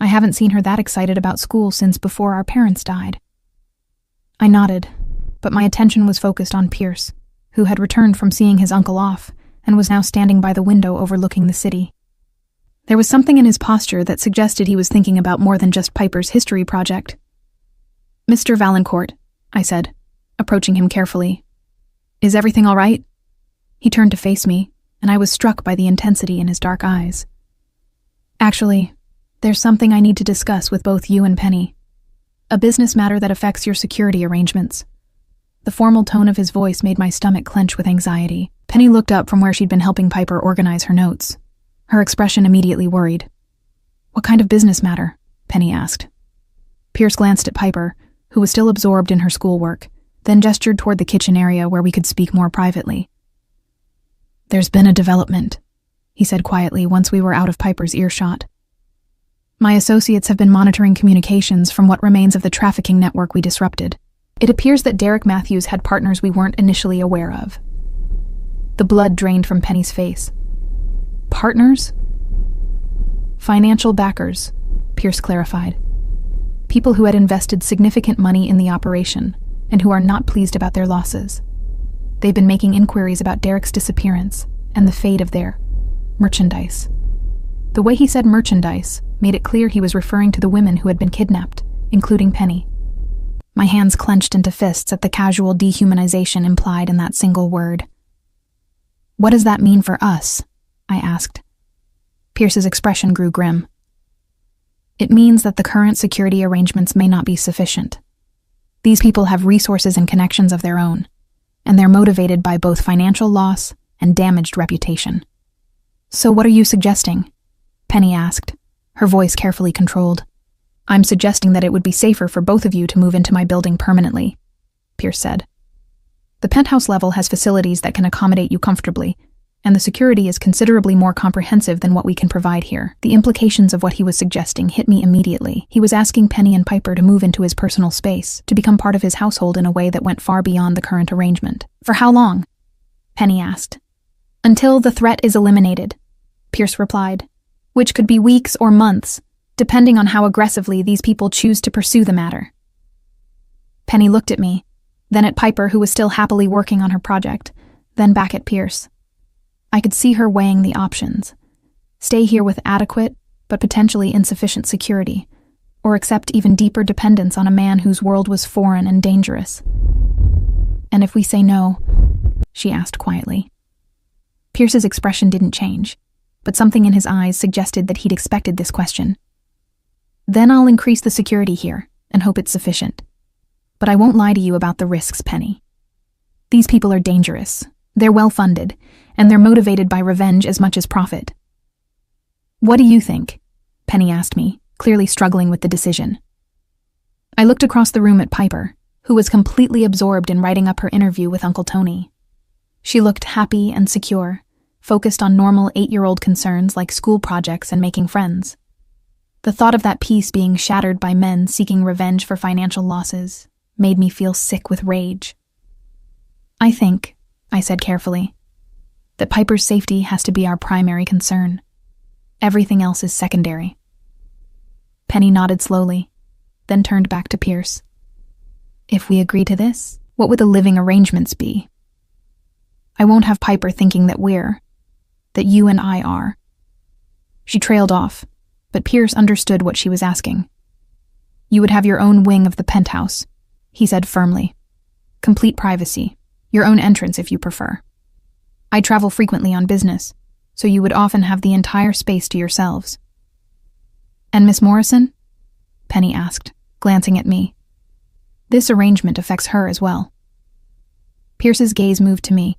I haven't seen her that excited about school since before our parents died." I nodded, but my attention was focused on Pierce, who had returned from seeing his uncle off and was now standing by the window overlooking the city. There was something in his posture that suggested he was thinking about more than just Piper's history project. "Mr. Valancourt," I said, approaching him carefully. "Is everything all right?" He turned to face me, and I was struck by the intensity in his dark eyes. "Actually, there's something I need to discuss with both you and Penny. A business matter that affects your security arrangements." The formal tone of his voice made my stomach clench with anxiety. Penny looked up from where she'd been helping Piper organize her notes. Her expression immediately worried. "What kind of business matter?" Penny asked. Pierce glanced at Piper, who was still absorbed in her schoolwork, then gestured toward the kitchen area where we could speak more privately. "There's been a development," he said quietly once we were out of Piper's earshot. "My associates have been monitoring communications from what remains of the trafficking network we disrupted. It appears that Derek Matthews had partners we weren't initially aware of." The blood drained from Penny's face. "Partners?" "Financial backers," Pierce clarified. "People who had invested significant money in the operation and who are not pleased about their losses. They've been making inquiries about Derek's disappearance and the fate of their merchandise." The way he said merchandise made it clear he was referring to the women who had been kidnapped, including Penny. My hands clenched into fists at the casual dehumanization implied in that single word. "What does that mean for us?" I asked. Pierce's expression grew grim. "It means that the current security arrangements may not be sufficient. These people have resources and connections of their own, and they're motivated by both financial loss and damaged reputation." "So what are you suggesting?" Penny asked, her voice carefully controlled. "I'm suggesting that it would be safer for both of you to move into my building permanently," Pierce said. "The penthouse level has facilities that can accommodate you comfortably, and the security is considerably more comprehensive than what we can provide here." The implications of what he was suggesting hit me immediately. He was asking Penny and Piper to move into his personal space, to become part of his household in a way that went far beyond the current arrangement. "For how long?" Penny asked. "Until the threat is eliminated," Pierce replied, "which could be weeks or months, depending on how aggressively these people choose to pursue the matter." Penny looked at me, then at Piper, who was still happily working on her project, then back at Pierce. I could see her weighing the options. Stay here with adequate, but potentially insufficient security, or accept even deeper dependence on a man whose world was foreign and dangerous. "And if we say no?" she asked quietly. Pierce's expression didn't change, but something in his eyes suggested that he'd expected this question. "Then I'll increase the security here, and hope it's sufficient. But I won't lie to you about the risks, Penny. These people are dangerous, they're well-funded, and they're motivated by revenge as much as profit." "What do you think?" Penny asked me, clearly struggling with the decision. I looked across the room at Piper, who was completely absorbed in writing up her interview with Uncle Tony. She looked happy and secure, focused on normal 8-year-old concerns like school projects and making friends. The thought of that peace being shattered by men seeking revenge for financial losses made me feel sick with rage. "I think," I said carefully, "that Piper's safety has to be our primary concern. Everything else is secondary." Penny nodded slowly, then turned back to Pierce. "If we agree to this, what would the living arrangements be?" "I won't have Piper thinking that you and I are." She trailed off, but Pierce understood what she was asking. You would have your own wing of the penthouse, he said firmly. Complete privacy, your own entrance if you prefer. I travel frequently on business, so you would often have the entire space to yourselves. And Miss Morrison? Penny asked, glancing at me. This arrangement affects her as well. Pierce's gaze moved to me,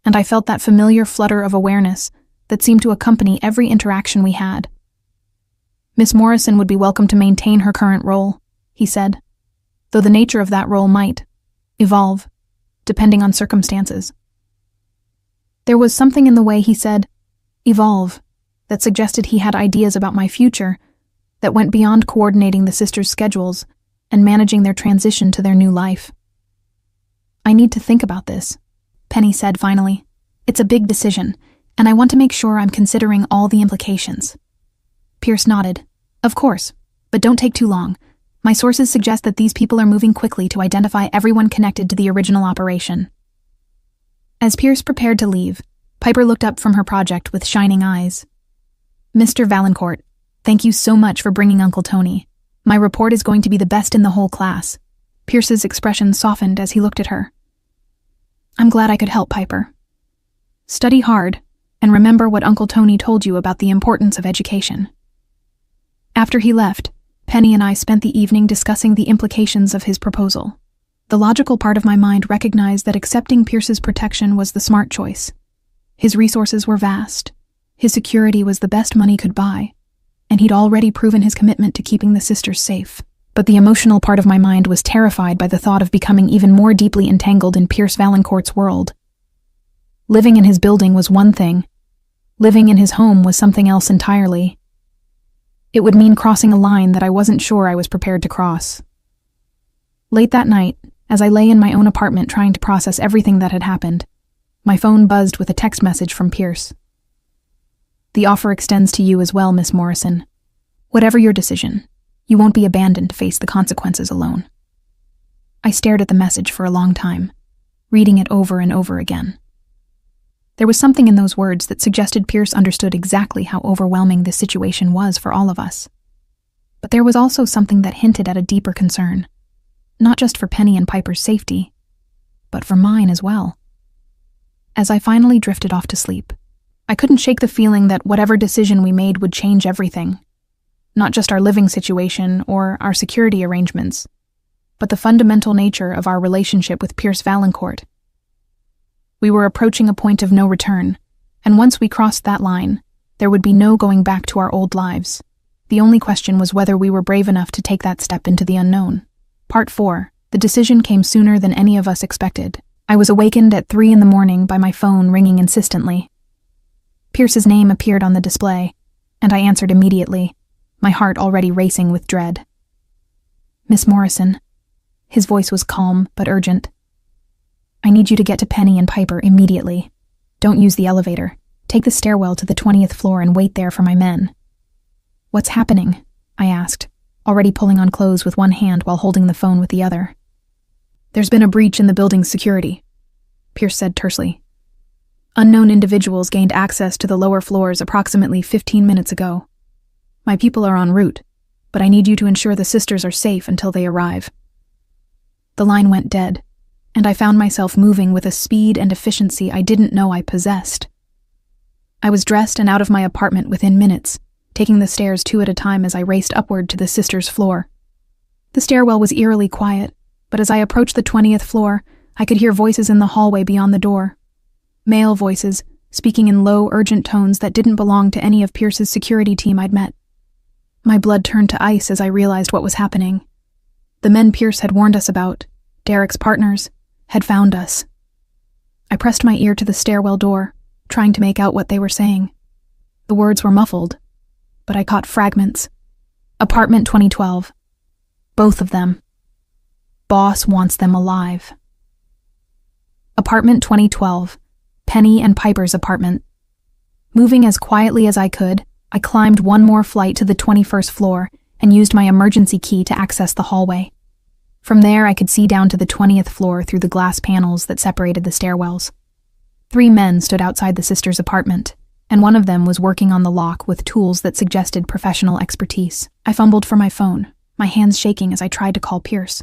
and I felt that familiar flutter of awareness that seemed to accompany every interaction we had. Miss Morrison would be welcome to maintain her current role, he said, though the nature of that role might evolve, depending on circumstances. There was something in the way he said, evolve, that suggested he had ideas about my future that went beyond coordinating the sisters' schedules and managing their transition to their new life. I need to think about this, Penny said finally. It's a big decision, and I want to make sure I'm considering all the implications. Pierce nodded. Of course, but don't take too long. My sources suggest that these people are moving quickly to identify everyone connected to the original operation. As Pierce prepared to leave, Piper looked up from her project with shining eyes. Mr. Valancourt, thank you so much for bringing Uncle Tony. My report is going to be the best in the whole class. Pierce's expression softened as he looked at her. I'm glad I could help, Piper. Study hard, and remember what Uncle Tony told you about the importance of education. After he left, Penny and I spent the evening discussing the implications of his proposal. The logical part of my mind recognized that accepting Pierce's protection was the smart choice. His resources were vast. His security was the best money could buy, and he'd already proven his commitment to keeping the sisters safe. But the emotional part of my mind was terrified by the thought of becoming even more deeply entangled in Pierce Valancourt's world. Living in his building was one thing. Living in his home was something else entirely. It would mean crossing a line that I wasn't sure I was prepared to cross. Late that night, as I lay in my own apartment trying to process everything that had happened, my phone buzzed with a text message from Pierce. The offer extends to you as well, Miss Morrison. Whatever your decision, you won't be abandoned to face the consequences alone. I stared at the message for a long time, reading it over and over again. There was something in those words that suggested Pierce understood exactly how overwhelming this situation was for all of us. But there was also something that hinted at a deeper concern, not just for Penny and Piper's safety, but for mine as well. As I finally drifted off to sleep, I couldn't shake the feeling that whatever decision we made would change everything. Not just our living situation or our security arrangements, but the fundamental nature of our relationship with Pierce Valancourt. We were approaching a point of no return, and once we crossed that line, there would be no going back to our old lives. The only question was whether we were brave enough to take that step into the unknown. Part 4. The decision came sooner than any of us expected. I was awakened at 3 a.m. by my phone ringing insistently. Pierce's name appeared on the display, and I answered immediately, my heart already racing with dread. Miss Morrison. His voice was calm but urgent. I need you to get to Penny and Piper immediately. Don't use the elevator. Take the stairwell to the 20th floor and wait there for my men. What's happening? I asked, already pulling on clothes with one hand while holding the phone with the other. There's been a breach in the building's security, Pierce said tersely. Unknown individuals gained access to the lower floors approximately 15 minutes ago. My people are en route, but I need you to ensure the sisters are safe until they arrive. The line went dead, and I found myself moving with a speed and efficiency I didn't know I possessed. I was dressed and out of my apartment within minutes, taking the stairs 2 at a time as I raced upward to the sisters' floor. The stairwell was eerily quiet, but as I approached the 20th floor, I could hear voices in the hallway beyond the door. Male voices, speaking in low, urgent tones that didn't belong to any of Pierce's security team I'd met. My blood turned to ice as I realized what was happening. The men Pierce had warned us about, Derek's partners, had found us. I pressed my ear to the stairwell door, trying to make out what they were saying. The words were muffled, but I caught fragments. Apartment 2012. Both of them. Boss wants them alive. Apartment 2012. Penny and Piper's apartment. Moving as quietly as I could, I climbed one more flight to the 21st floor and used my emergency key to access the hallway. From there, I could see down to the 20th floor through the glass panels that separated the stairwells. 3 men stood outside the sisters' apartment, and one of them was working on the lock with tools that suggested professional expertise. I fumbled for my phone, my hands shaking as I tried to call Pierce.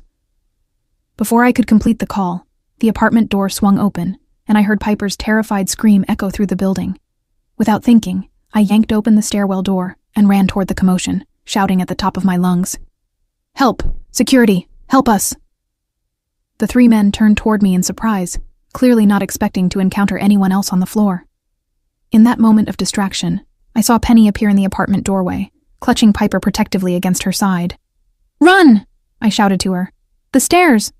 Before I could complete the call, the apartment door swung open, and I heard Piper's terrified scream echo through the building. Without thinking, I yanked open the stairwell door and ran toward the commotion, shouting at the top of my lungs. "Help! Security! Help us!" The three men turned toward me in surprise, clearly not expecting to encounter anyone else on the floor. In that moment of distraction, I saw Penny appear in the apartment doorway, clutching Piper protectively against her side. "Run!" I shouted to her. "The stairs!"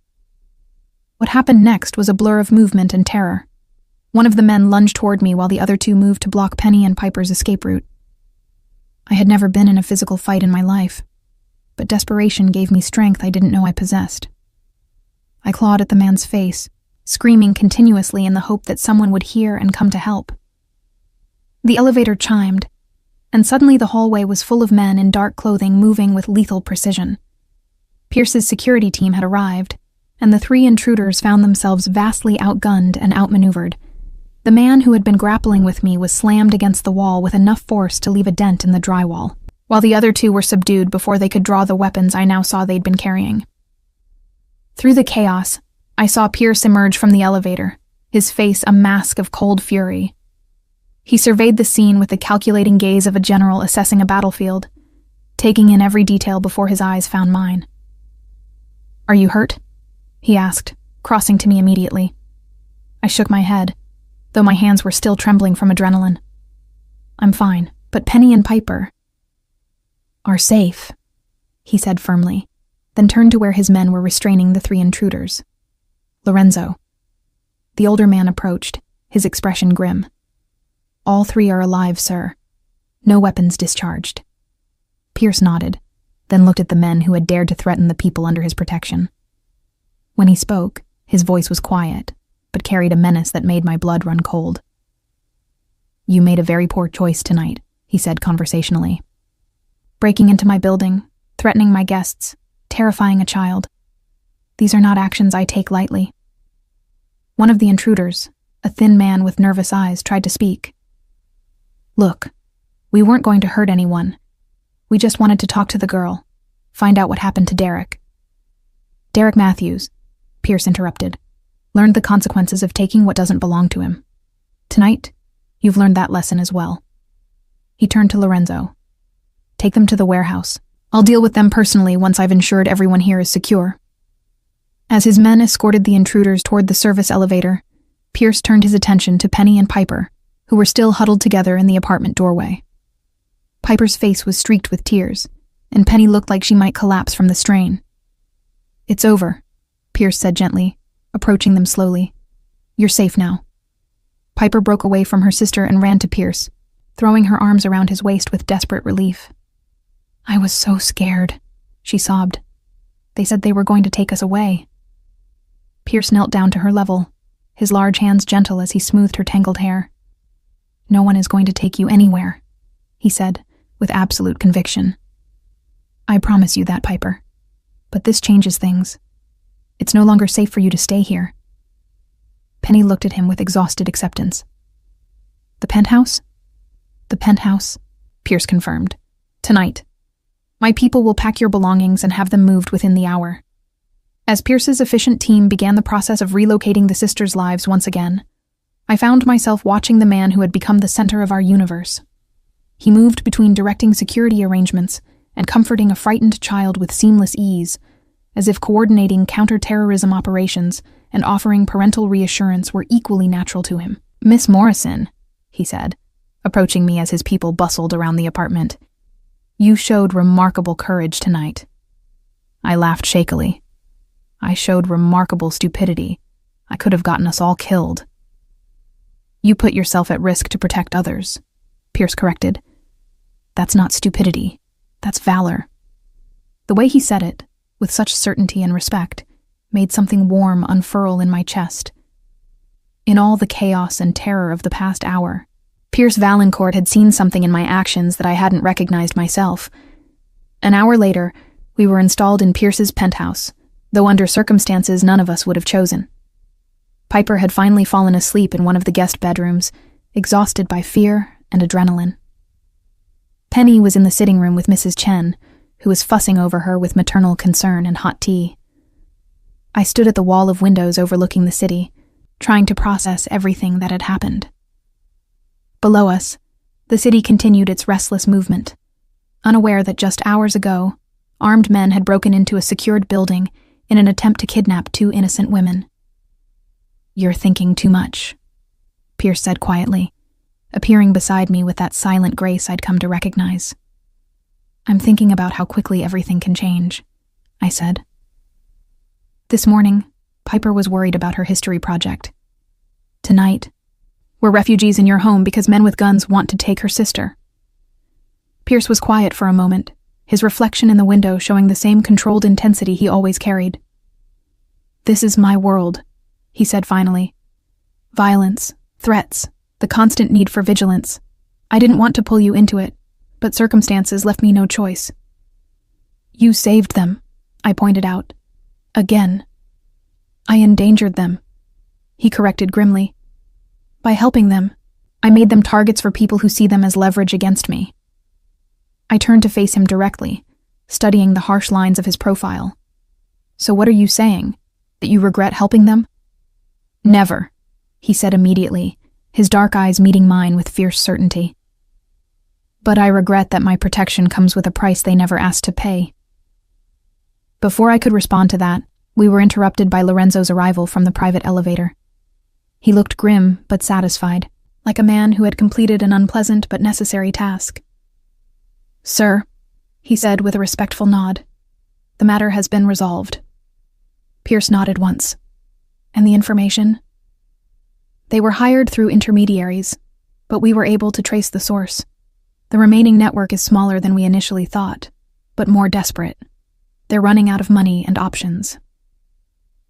What happened next was a blur of movement and terror. One of the men lunged toward me while the other two moved to block Penny and Piper's escape route. I had never been in a physical fight in my life, but desperation gave me strength I didn't know I possessed. I clawed at the man's face, screaming continuously in the hope that someone would hear and come to help. The elevator chimed, and suddenly the hallway was full of men in dark clothing moving with lethal precision. Pierce's security team had arrived, and the three intruders found themselves vastly outgunned and outmaneuvered. The man who had been grappling with me was slammed against the wall with enough force to leave a dent in the drywall, while the other two were subdued before they could draw the weapons I now saw they'd been carrying. Through the chaos, I saw Pierce emerge from the elevator, his face a mask of cold fury. He surveyed the scene with the calculating gaze of a general assessing a battlefield, taking in every detail before his eyes found mine. "Are you hurt?" he asked, crossing to me immediately. I shook my head, though my hands were still trembling from adrenaline. "I'm fine, but Penny and Piper are safe," he said firmly, then turned to where his men were restraining the three intruders. "Lorenzo." The older man approached, his expression grim. "All three are alive, sir. No weapons discharged." Pierce nodded, then looked at the men who had dared to threaten the people under his protection. When he spoke, his voice was quiet, but carried a menace that made my blood run cold. "You made a very poor choice tonight," he said conversationally. "Breaking into my building, threatening my guests, terrifying a child. These are not actions I take lightly." One of the intruders, a thin man with nervous eyes, tried to speak. "Look, we weren't going to hurt anyone. We just wanted to talk to the girl, find out what happened to Derek." "Derek Matthews," Pierce interrupted, "learned the consequences of taking what doesn't belong to him. Tonight, you've learned that lesson as well." He turned to Lorenzo. "Take them to the warehouse. I'll deal with them personally once I've ensured everyone here is secure." As his men escorted the intruders toward the service elevator, Pierce turned his attention to Penny and Piper, who were still huddled together in the apartment doorway. Piper's face was streaked with tears, and Penny looked like she might collapse from the strain. "It's over," Pierce said gently, approaching them slowly. "You're safe now." Piper broke away from her sister and ran to Pierce, throwing her arms around his waist with desperate relief. "I was so scared," she sobbed. "They said they were going to take us away." Pierce knelt down to her level, his large hands gentle as he smoothed her tangled hair. "No one is going to take you anywhere," he said, with absolute conviction. "I promise you that, Piper. But this changes things. It's no longer safe for you to stay here." Penny looked at him with exhausted acceptance. "The penthouse?" "The penthouse," Pierce confirmed. "Tonight. My people will pack your belongings and have them moved within the hour." As Pierce's efficient team began the process of relocating the sisters' lives once again, I found myself watching the man who had become the center of our universe. He moved between directing security arrangements and comforting a frightened child with seamless ease, as if coordinating counter-terrorism operations and offering parental reassurance were equally natural to him. "Miss Morrison," he said, approaching me as his people bustled around the apartment, "you showed remarkable courage tonight." I laughed shakily. "I showed remarkable stupidity. I could have gotten us all killed." "You put yourself at risk to protect others," Pierce corrected. "That's not stupidity. That's valor." The way he said it, with such certainty and respect, made something warm unfurl in my chest. In all the chaos and terror of the past hour, Pierce Valancourt had seen something in my actions that I hadn't recognized myself. An hour later, we were installed in Pierce's penthouse, though under circumstances none of us would have chosen. Piper had finally fallen asleep in one of the guest bedrooms, exhausted by fear and adrenaline. Penny was in the sitting room with Mrs. Chen, who was fussing over her with maternal concern and hot tea. I stood at the wall of windows overlooking the city, trying to process everything that had happened. Below us, the city continued its restless movement, unaware that just hours ago, armed men had broken into a secured building in an attempt to kidnap 2 innocent women. "You're thinking too much," Pierce said quietly, appearing beside me with that silent grace I'd come to recognize. "I'm thinking about how quickly everything can change," I said. This morning, Piper was worried about her history project. Tonight, we're refugees in your home because men with guns want to take her sister. Pierce was quiet for a moment, his reflection in the window showing the same controlled intensity he always carried. "This is my world," he said finally. "Violence, threats, the constant need for vigilance. I didn't want to pull you into it, but circumstances left me no choice." "You saved them," I pointed out. "Again." "I endangered them," he corrected grimly. "By helping them, I made them targets for people who see them as leverage against me." I turned to face him directly, studying the harsh lines of his profile. "So what are you saying? That you regret helping them?" "Never," he said immediately, his dark eyes meeting mine with fierce certainty. "But I regret that my protection comes with a price they never asked to pay." Before I could respond to that, we were interrupted by Lorenzo's arrival from the private elevator. He looked grim but satisfied, like a man who had completed an unpleasant but necessary task. "Sir," he said with a respectful nod, "the matter has been resolved." Pierce nodded once. "And the information?" "They were hired through intermediaries, but we were able to trace the source. The remaining network is smaller than we initially thought, but more desperate. They're running out of money and options."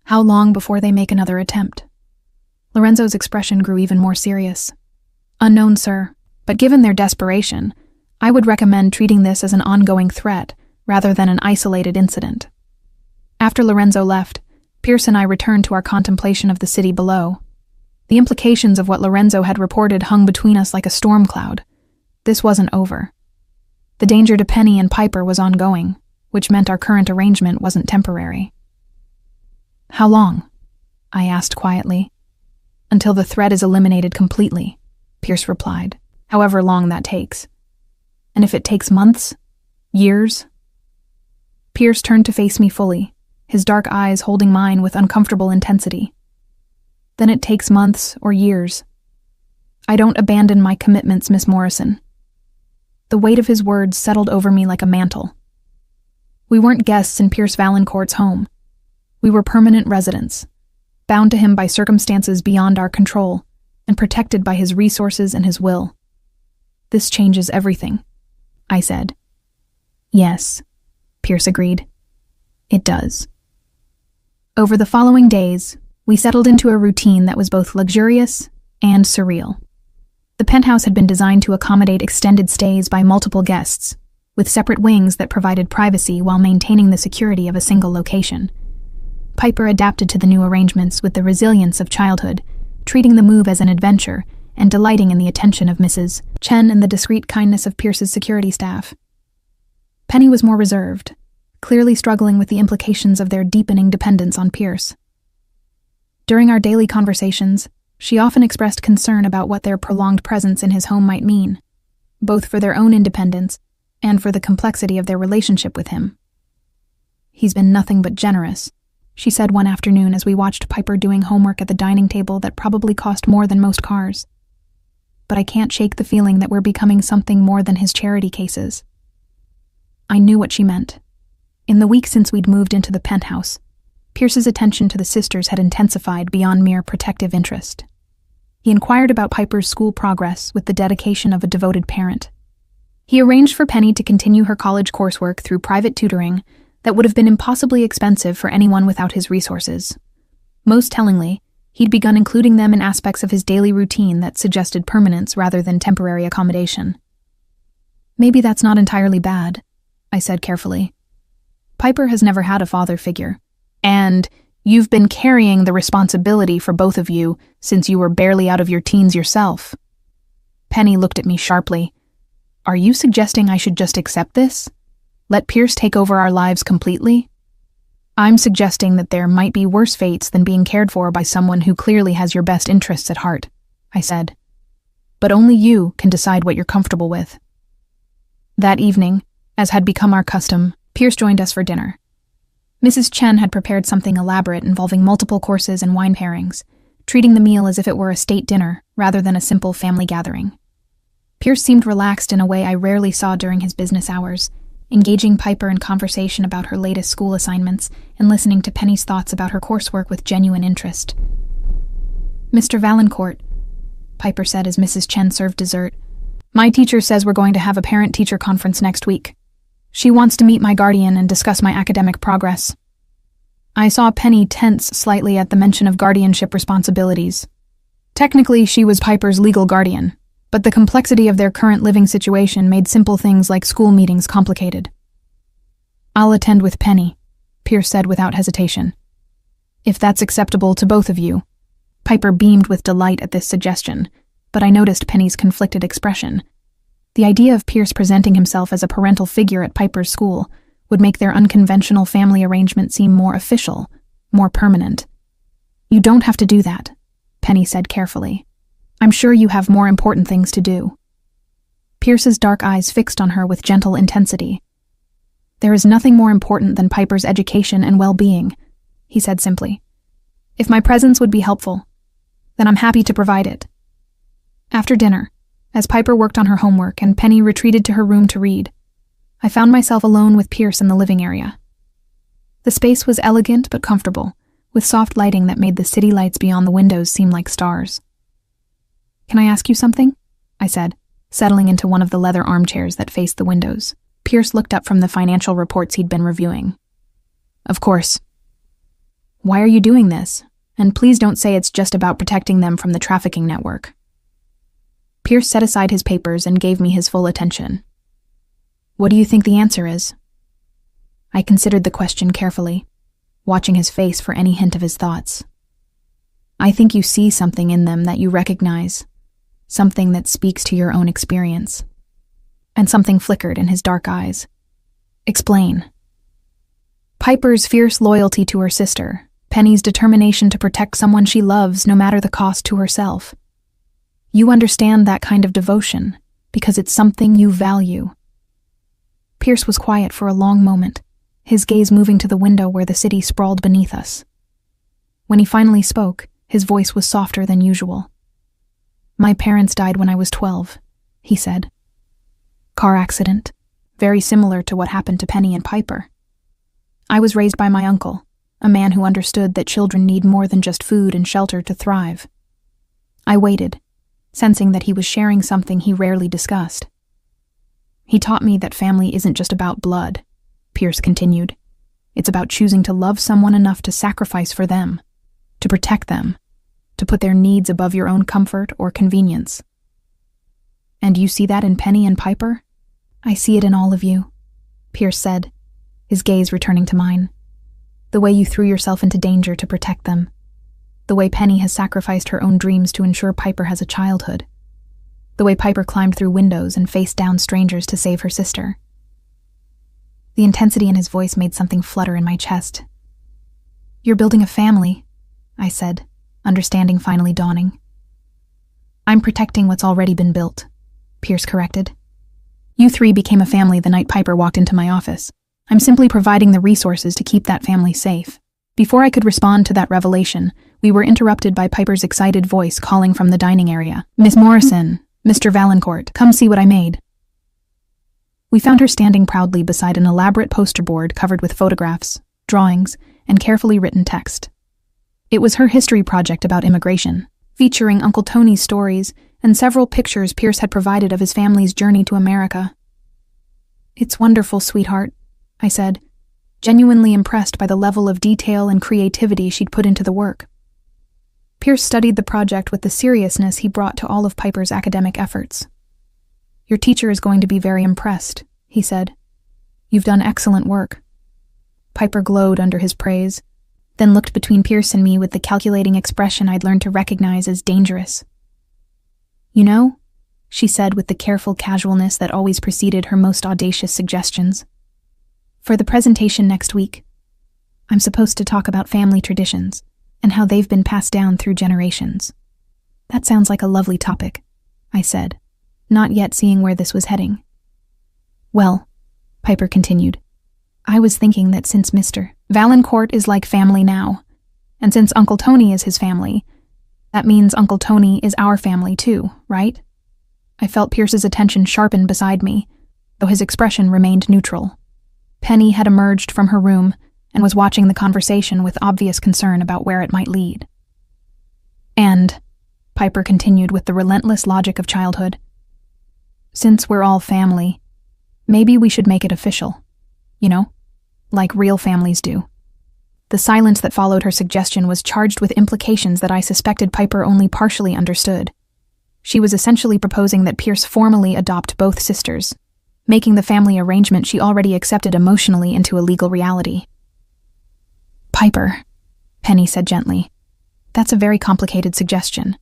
"How long before they make another attempt?" Lorenzo's expression grew even more serious. "Unknown, sir, but given their desperation, I would recommend treating this as an ongoing threat rather than an isolated incident." After Lorenzo left, Pierce and I returned to our contemplation of the city below. The implications of what Lorenzo had reported hung between us like a storm cloud. This wasn't over. The danger to Penny and Piper was ongoing, which meant our current arrangement wasn't temporary. "How long?" I asked quietly. "Until the threat is eliminated completely," Pierce replied, "however long that takes." "And if it takes months? Years?" Pierce turned to face me fully, his dark eyes holding mine with uncomfortable intensity. "Then it takes months or years. I don't abandon my commitments, Miss Morrison." The weight of his words settled over me like a mantle. We weren't guests in Pierce Valancourt's home. We were permanent residents, bound to him by circumstances beyond our control, and protected by his resources and his will. "This changes everything," I said. "Yes," Pierce agreed. "It does." Over the following days, we settled into a routine that was both luxurious and surreal. The penthouse had been designed to accommodate extended stays by multiple guests, with separate wings that provided privacy while maintaining the security of a single location. Piper adapted to the new arrangements with the resilience of childhood, treating the move as an adventure and delighting in the attention of Mrs. Chen and the discreet kindness of Pierce's security staff. Penny was more reserved, clearly struggling with the implications of their deepening dependence on Pierce. During our daily conversations, she often expressed concern about what their prolonged presence in his home might mean, both for their own independence and for the complexity of their relationship with him. "He's been nothing but generous," she said one afternoon as we watched Piper doing homework at the dining table that probably cost more than most cars. "But I can't shake the feeling that we're becoming something more than his charity cases." I knew what she meant. In the week since we'd moved into the penthouse, Pierce's attention to the sisters had intensified beyond mere protective interest. He inquired about Piper's school progress with the dedication of a devoted parent. He arranged for Penny to continue her college coursework through private tutoring that would have been impossibly expensive for anyone without his resources. Most tellingly, he'd begun including them in aspects of his daily routine that suggested permanence rather than temporary accommodation. "Maybe that's not entirely bad," I said carefully. "Piper has never had a father figure, and you've been carrying the responsibility for both of you since you were barely out of your teens yourself." Penny looked at me sharply. "Are you suggesting I should just accept this?" Let Pierce take over our lives completely? I'm suggesting that there might be worse fates than being cared for by someone who clearly has your best interests at heart, I said. But only you can decide what you're comfortable with. That evening, as had become our custom, Pierce joined us for dinner. Mrs. Chen had prepared something elaborate involving multiple courses and wine pairings, treating the meal as if it were a state dinner rather than a simple family gathering. Pierce seemed relaxed in a way I rarely saw during his business hours, engaging Piper in conversation about her latest school assignments and listening to Penny's thoughts about her coursework with genuine interest. Mr. Valancourt, Piper said as Mrs. Chen served dessert, my teacher says we're going to have a parent-teacher conference next week. She wants to meet my guardian and discuss my academic progress. I saw Penny tense slightly at the mention of guardianship responsibilities. Technically, she was Piper's legal guardian, but the complexity of their current living situation made simple things like school meetings complicated. I'll attend with Penny, Pierce said without hesitation. If that's acceptable to both of you. Piper beamed with delight at this suggestion, but I noticed Penny's conflicted expression. The idea of Pierce presenting himself as a parental figure at Piper's school would make their unconventional family arrangement seem more official, more permanent. You don't have to do that, Penny said carefully. I'm sure you have more important things to do. Pierce's dark eyes fixed on her with gentle intensity. There is nothing more important than Piper's education and well-being, he said simply. If my presence would be helpful, then I'm happy to provide it. After dinner, as Piper worked on her homework and Penny retreated to her room to read, I found myself alone with Pierce in the living area. The space was elegant but comfortable, with soft lighting that made the city lights beyond the windows seem like stars. Can I ask you something? I said, settling into one of the leather armchairs that faced the windows. Pierce looked up from the financial reports he'd been reviewing. Of course. Why are you doing this? And please don't say it's just about protecting them from the trafficking network. Pierce set aside his papers and gave me his full attention. What do you think the answer is? I considered the question carefully, watching his face for any hint of his thoughts. I think you see something in them that you recognize, something that speaks to your own experience. And something flickered in his dark eyes. Explain. Piper's fierce loyalty to her sister, Penny's determination to protect someone she loves no matter the cost to herself. You understand that kind of devotion because it's something you value. Pierce was quiet for a long moment, his gaze moving to the window where the city sprawled beneath us. When he finally spoke, his voice was softer than usual. My parents died when I was 12, he said. Car accident, very similar to what happened to Penny and Piper. I was raised by my uncle, a man who understood that children need more than just food and shelter to thrive. I waited, sensing that he was sharing something he rarely discussed. He taught me that family isn't just about blood, Pierce continued. It's about choosing to love someone enough to sacrifice for them, to protect them, to put their needs above your own comfort or convenience. And you see that in Penny and Piper? I see it in all of you, Pierce said, his gaze returning to mine. The way you threw yourself into danger to protect them. The way Penny has sacrificed her own dreams to ensure Piper has a childhood. The way Piper climbed through windows and faced down strangers to save her sister. The intensity in his voice made something flutter in my chest. You're building a family, I said, understanding finally dawning. I'm protecting what's already been built, Pierce corrected. You three became a family the night Piper walked into my office. I'm simply providing the resources to keep that family safe. Before I could respond to that revelation, we were interrupted by Piper's excited voice calling from the dining area. Miss Morrison, Mr. Valancourt, come see what I made. We found her standing proudly beside an elaborate poster board covered with photographs, drawings, and carefully written text. It was her history project about immigration, featuring Uncle Tony's stories and several pictures Pierce had provided of his family's journey to America. It's wonderful, sweetheart, I said, genuinely impressed by the level of detail and creativity she'd put into the work. Pierce studied the project with the seriousness he brought to all of Piper's academic efforts. Your teacher is going to be very impressed, he said. You've done excellent work. Piper glowed under his praise, then looked between Pierce and me with the calculating expression I'd learned to recognize as dangerous. You know, she said with the careful casualness that always preceded her most audacious suggestions, For the presentation next week, I'm supposed to talk about family traditions and how they've been passed down through generations. That sounds like a lovely topic, I said, not yet seeing where this was heading. Well, Piper continued, I was thinking that since Mr. Valancourt is like family now, and since Uncle Tony is his family, that means Uncle Tony is our family too, right? I felt Pierce's attention sharpen beside me, though his expression remained neutral. Penny had emerged from her room and was watching the conversation with obvious concern about where it might lead. And, Piper continued with the relentless logic of childhood, since we're all family, maybe we should make it official, you know, like real families do. The silence that followed her suggestion was charged with implications that I suspected Piper only partially understood. She was essentially proposing that Pierce formally adopt both sisters, making the family arrangement she already accepted emotionally into a legal reality. Piper, Penny said gently, that's a very complicated suggestion.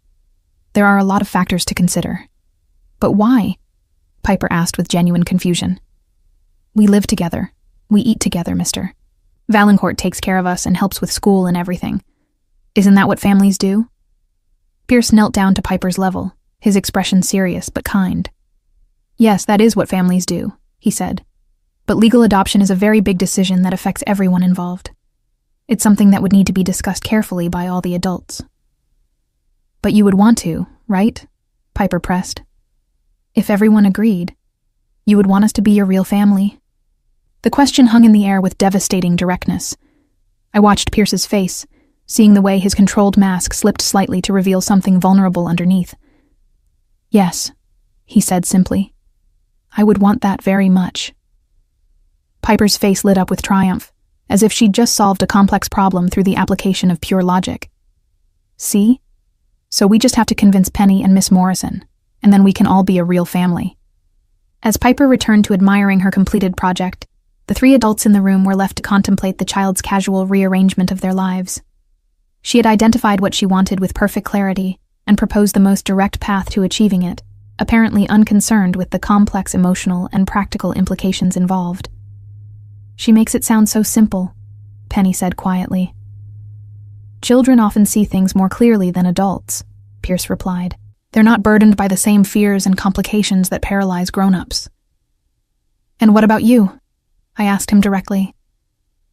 There are a lot of factors to consider. But why? Piper asked with genuine confusion. We live together. We eat together, Mr. Valancourt takes care of us and helps with school and everything. Isn't that what families do? Pierce knelt down to Piper's level, his expression serious but kind. Yes, that is what families do, he said. But legal adoption is a very big decision that affects everyone involved. It's something that would need to be discussed carefully by all the adults. But you would want to, right? Piper pressed. If everyone agreed, you would want us to be your real family? The question hung in the air with devastating directness. I watched Pierce's face, seeing the way his controlled mask slipped slightly to reveal something vulnerable underneath. Yes, he said simply. I would want that very much. Piper's face lit up with triumph, as if she'd just solved a complex problem through the application of pure logic. See? So we just have to convince Penny and Miss Morrison, and then we can all be a real family. As Piper returned to admiring her completed project, the three adults in the room were left to contemplate the child's casual rearrangement of their lives. She had identified what she wanted with perfect clarity and proposed the most direct path to achieving it, apparently unconcerned with the complex emotional and practical implications involved. She makes it sound so simple, Penny said quietly. Children often see things more clearly than adults, Pierce replied. They're not burdened by the same fears and complications that paralyze grown-ups. And what about you? I asked him directly.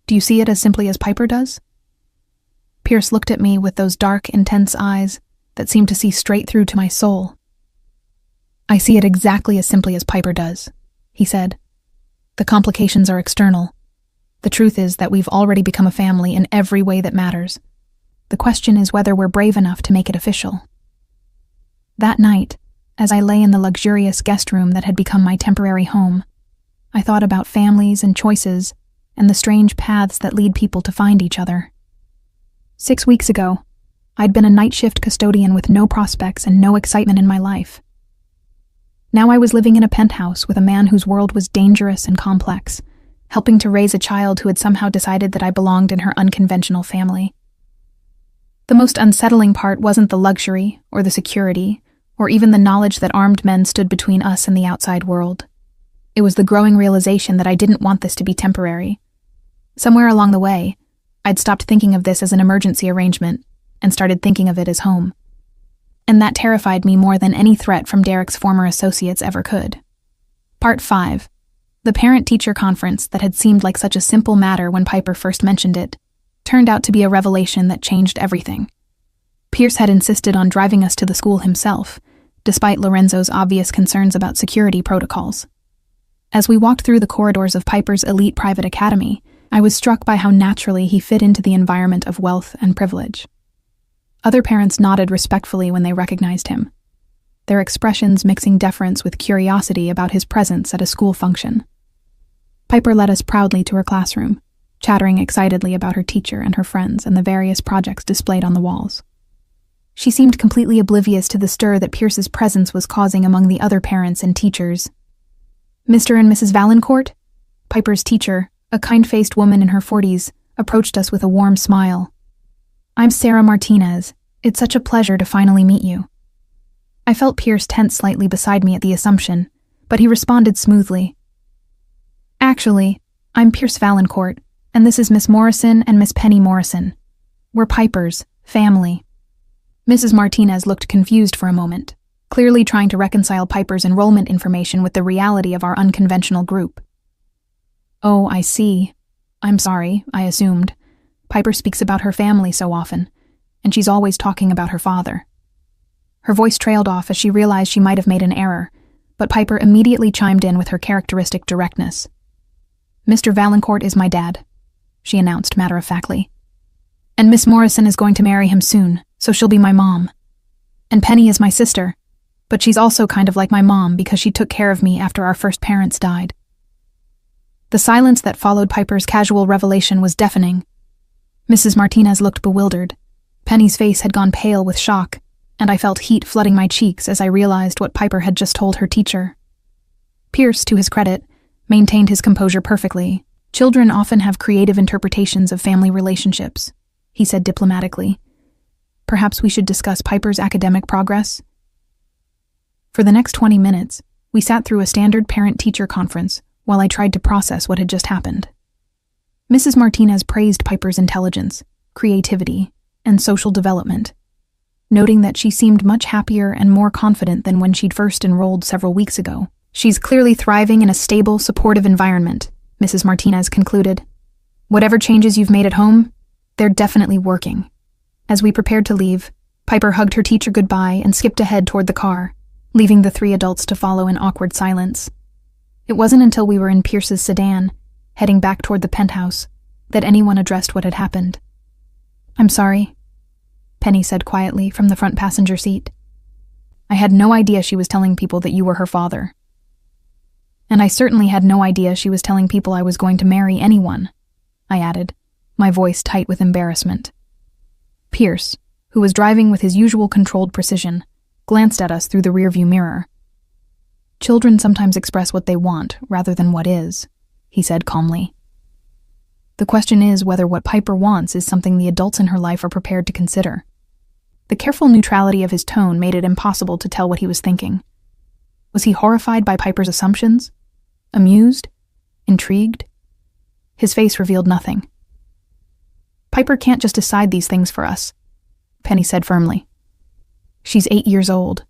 Do you see it as simply as Piper does? Pierce looked at me with those dark, intense eyes that seemed to see straight through to my soul. I see it exactly as simply as Piper does, he said. The complications are external. The truth is that we've already become a family in every way that matters. The question is whether we're brave enough to make it official. That night, as I lay in the luxurious guest room that had become my temporary home, I thought about families and choices and the strange paths that lead people to find each other. 6 weeks ago, I'd been a night shift custodian with no prospects and no excitement in my life. Now I was living in a penthouse with a man whose world was dangerous and complex, helping to raise a child who had somehow decided that I belonged in her unconventional family. The most unsettling part wasn't the luxury or the security or even the knowledge that armed men stood between us and the outside world. It was the growing realization that I didn't want this to be temporary. Somewhere along the way, I'd stopped thinking of this as an emergency arrangement and started thinking of it as home. And that terrified me more than any threat from Derek's former associates ever could. Part 5. The parent-teacher conference that had seemed like such a simple matter when Piper first mentioned it turned out to be a revelation that changed everything. Pierce had insisted on driving us to the school himself, despite Lorenzo's obvious concerns about security protocols. As we walked through the corridors of Piper's elite private academy, I was struck by how naturally he fit into the environment of wealth and privilege. Other parents nodded respectfully when they recognized him, their expressions mixing deference with curiosity about his presence at a school function. Piper led us proudly to her classroom, chattering excitedly about her teacher and her friends and the various projects displayed on the walls. She seemed completely oblivious to the stir that Pierce's presence was causing among the other parents and teachers. Mr. and Mrs. Valancourt? Piper's teacher, a kind-faced woman in her 40s, approached us with a warm smile. I'm Sarah Martinez. It's such a pleasure to finally meet you. I felt Pierce tense slightly beside me at the assumption, but he responded smoothly. Actually, I'm Pierce Valancourt, and this is Miss Morrison and Miss Penny Morrison. We're Piper's family." Mrs. Martinez looked confused for a moment, clearly trying to reconcile Piper's enrollment information with the reality of our unconventional group. "Oh, I see. I'm sorry, I assumed. Piper speaks about her family so often, and she's always talking about her father." Her voice trailed off as she realized she might have made an error, but Piper immediately chimed in with her characteristic directness. "Mr. Valancourt is my dad," she announced matter-of-factly. "And Miss Morrison is going to marry him soon, so she'll be my mom. And Penny is my sister, but she's also kind of like my mom because she took care of me after our first parents died." The silence that followed Piper's casual revelation was deafening. Mrs. Martinez looked bewildered. Penny's face had gone pale with shock, and I felt heat flooding my cheeks as I realized what Piper had just told her teacher. Pierce, to his credit, maintained his composure perfectly. "Children often have creative interpretations of family relationships," he said diplomatically. "Perhaps we should discuss Piper's academic progress?" For the next 20 minutes, we sat through a standard parent-teacher conference while I tried to process what had just happened. Mrs. Martinez praised Piper's intelligence, creativity, and social development, noting that she seemed much happier and more confident than when she'd first enrolled several weeks ago. "She's clearly thriving in a stable, supportive environment," Mrs. Martinez concluded. "Whatever changes you've made at home, they're definitely working." As we prepared to leave, Piper hugged her teacher goodbye and skipped ahead toward the car, leaving the three adults to follow in awkward silence. It wasn't until we were in Pierce's sedan, heading back toward the penthouse, that anyone addressed what had happened. "I'm sorry," Penny said quietly from the front passenger seat. "I had no idea she was telling people that you were her father. And I certainly had no idea she was telling people I was going to marry anyone," I added, my voice tight with embarrassment. Pierce, who was driving with his usual controlled precision, glanced at us through the rearview mirror. "Children sometimes express what they want rather than what is," he said calmly. "The question is whether what Piper wants is something the adults in her life are prepared to consider." The careful neutrality of his tone made it impossible to tell what he was thinking. Was he horrified by Piper's assumptions? Amused? Intrigued? His face revealed nothing. "Piper can't just decide these things for us," Penny said firmly. "She's 8 years old.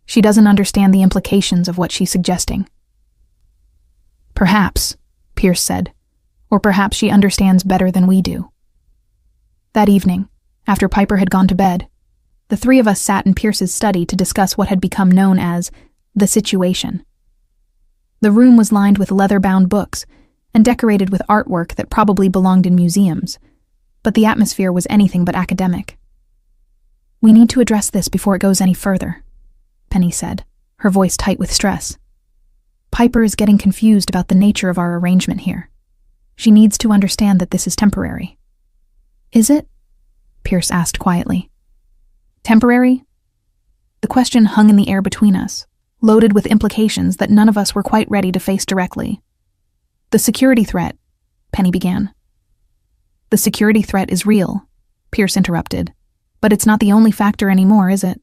She doesn't understand the implications of what she's suggesting." "Perhaps," Pierce said, "or perhaps she understands better than we do." That evening, after Piper had gone to bed, the three of us sat in Pierce's study to discuss what had become known as the situation. The room was lined with leather-bound books and decorated with artwork that probably belonged in museums, but the atmosphere was anything but academic. "We need to address this before it goes any further," Penny said, her voice tight with stress. "Piper is getting confused about the nature of our arrangement here. She needs to understand that this is temporary." "Is it?" Pierce asked quietly. "Temporary?" The question hung in the air between us, loaded with implications that none of us were quite ready to face directly. "The security threat," Penny began. "The security threat is real," Pierce interrupted, "but it's not the only factor anymore, is it?"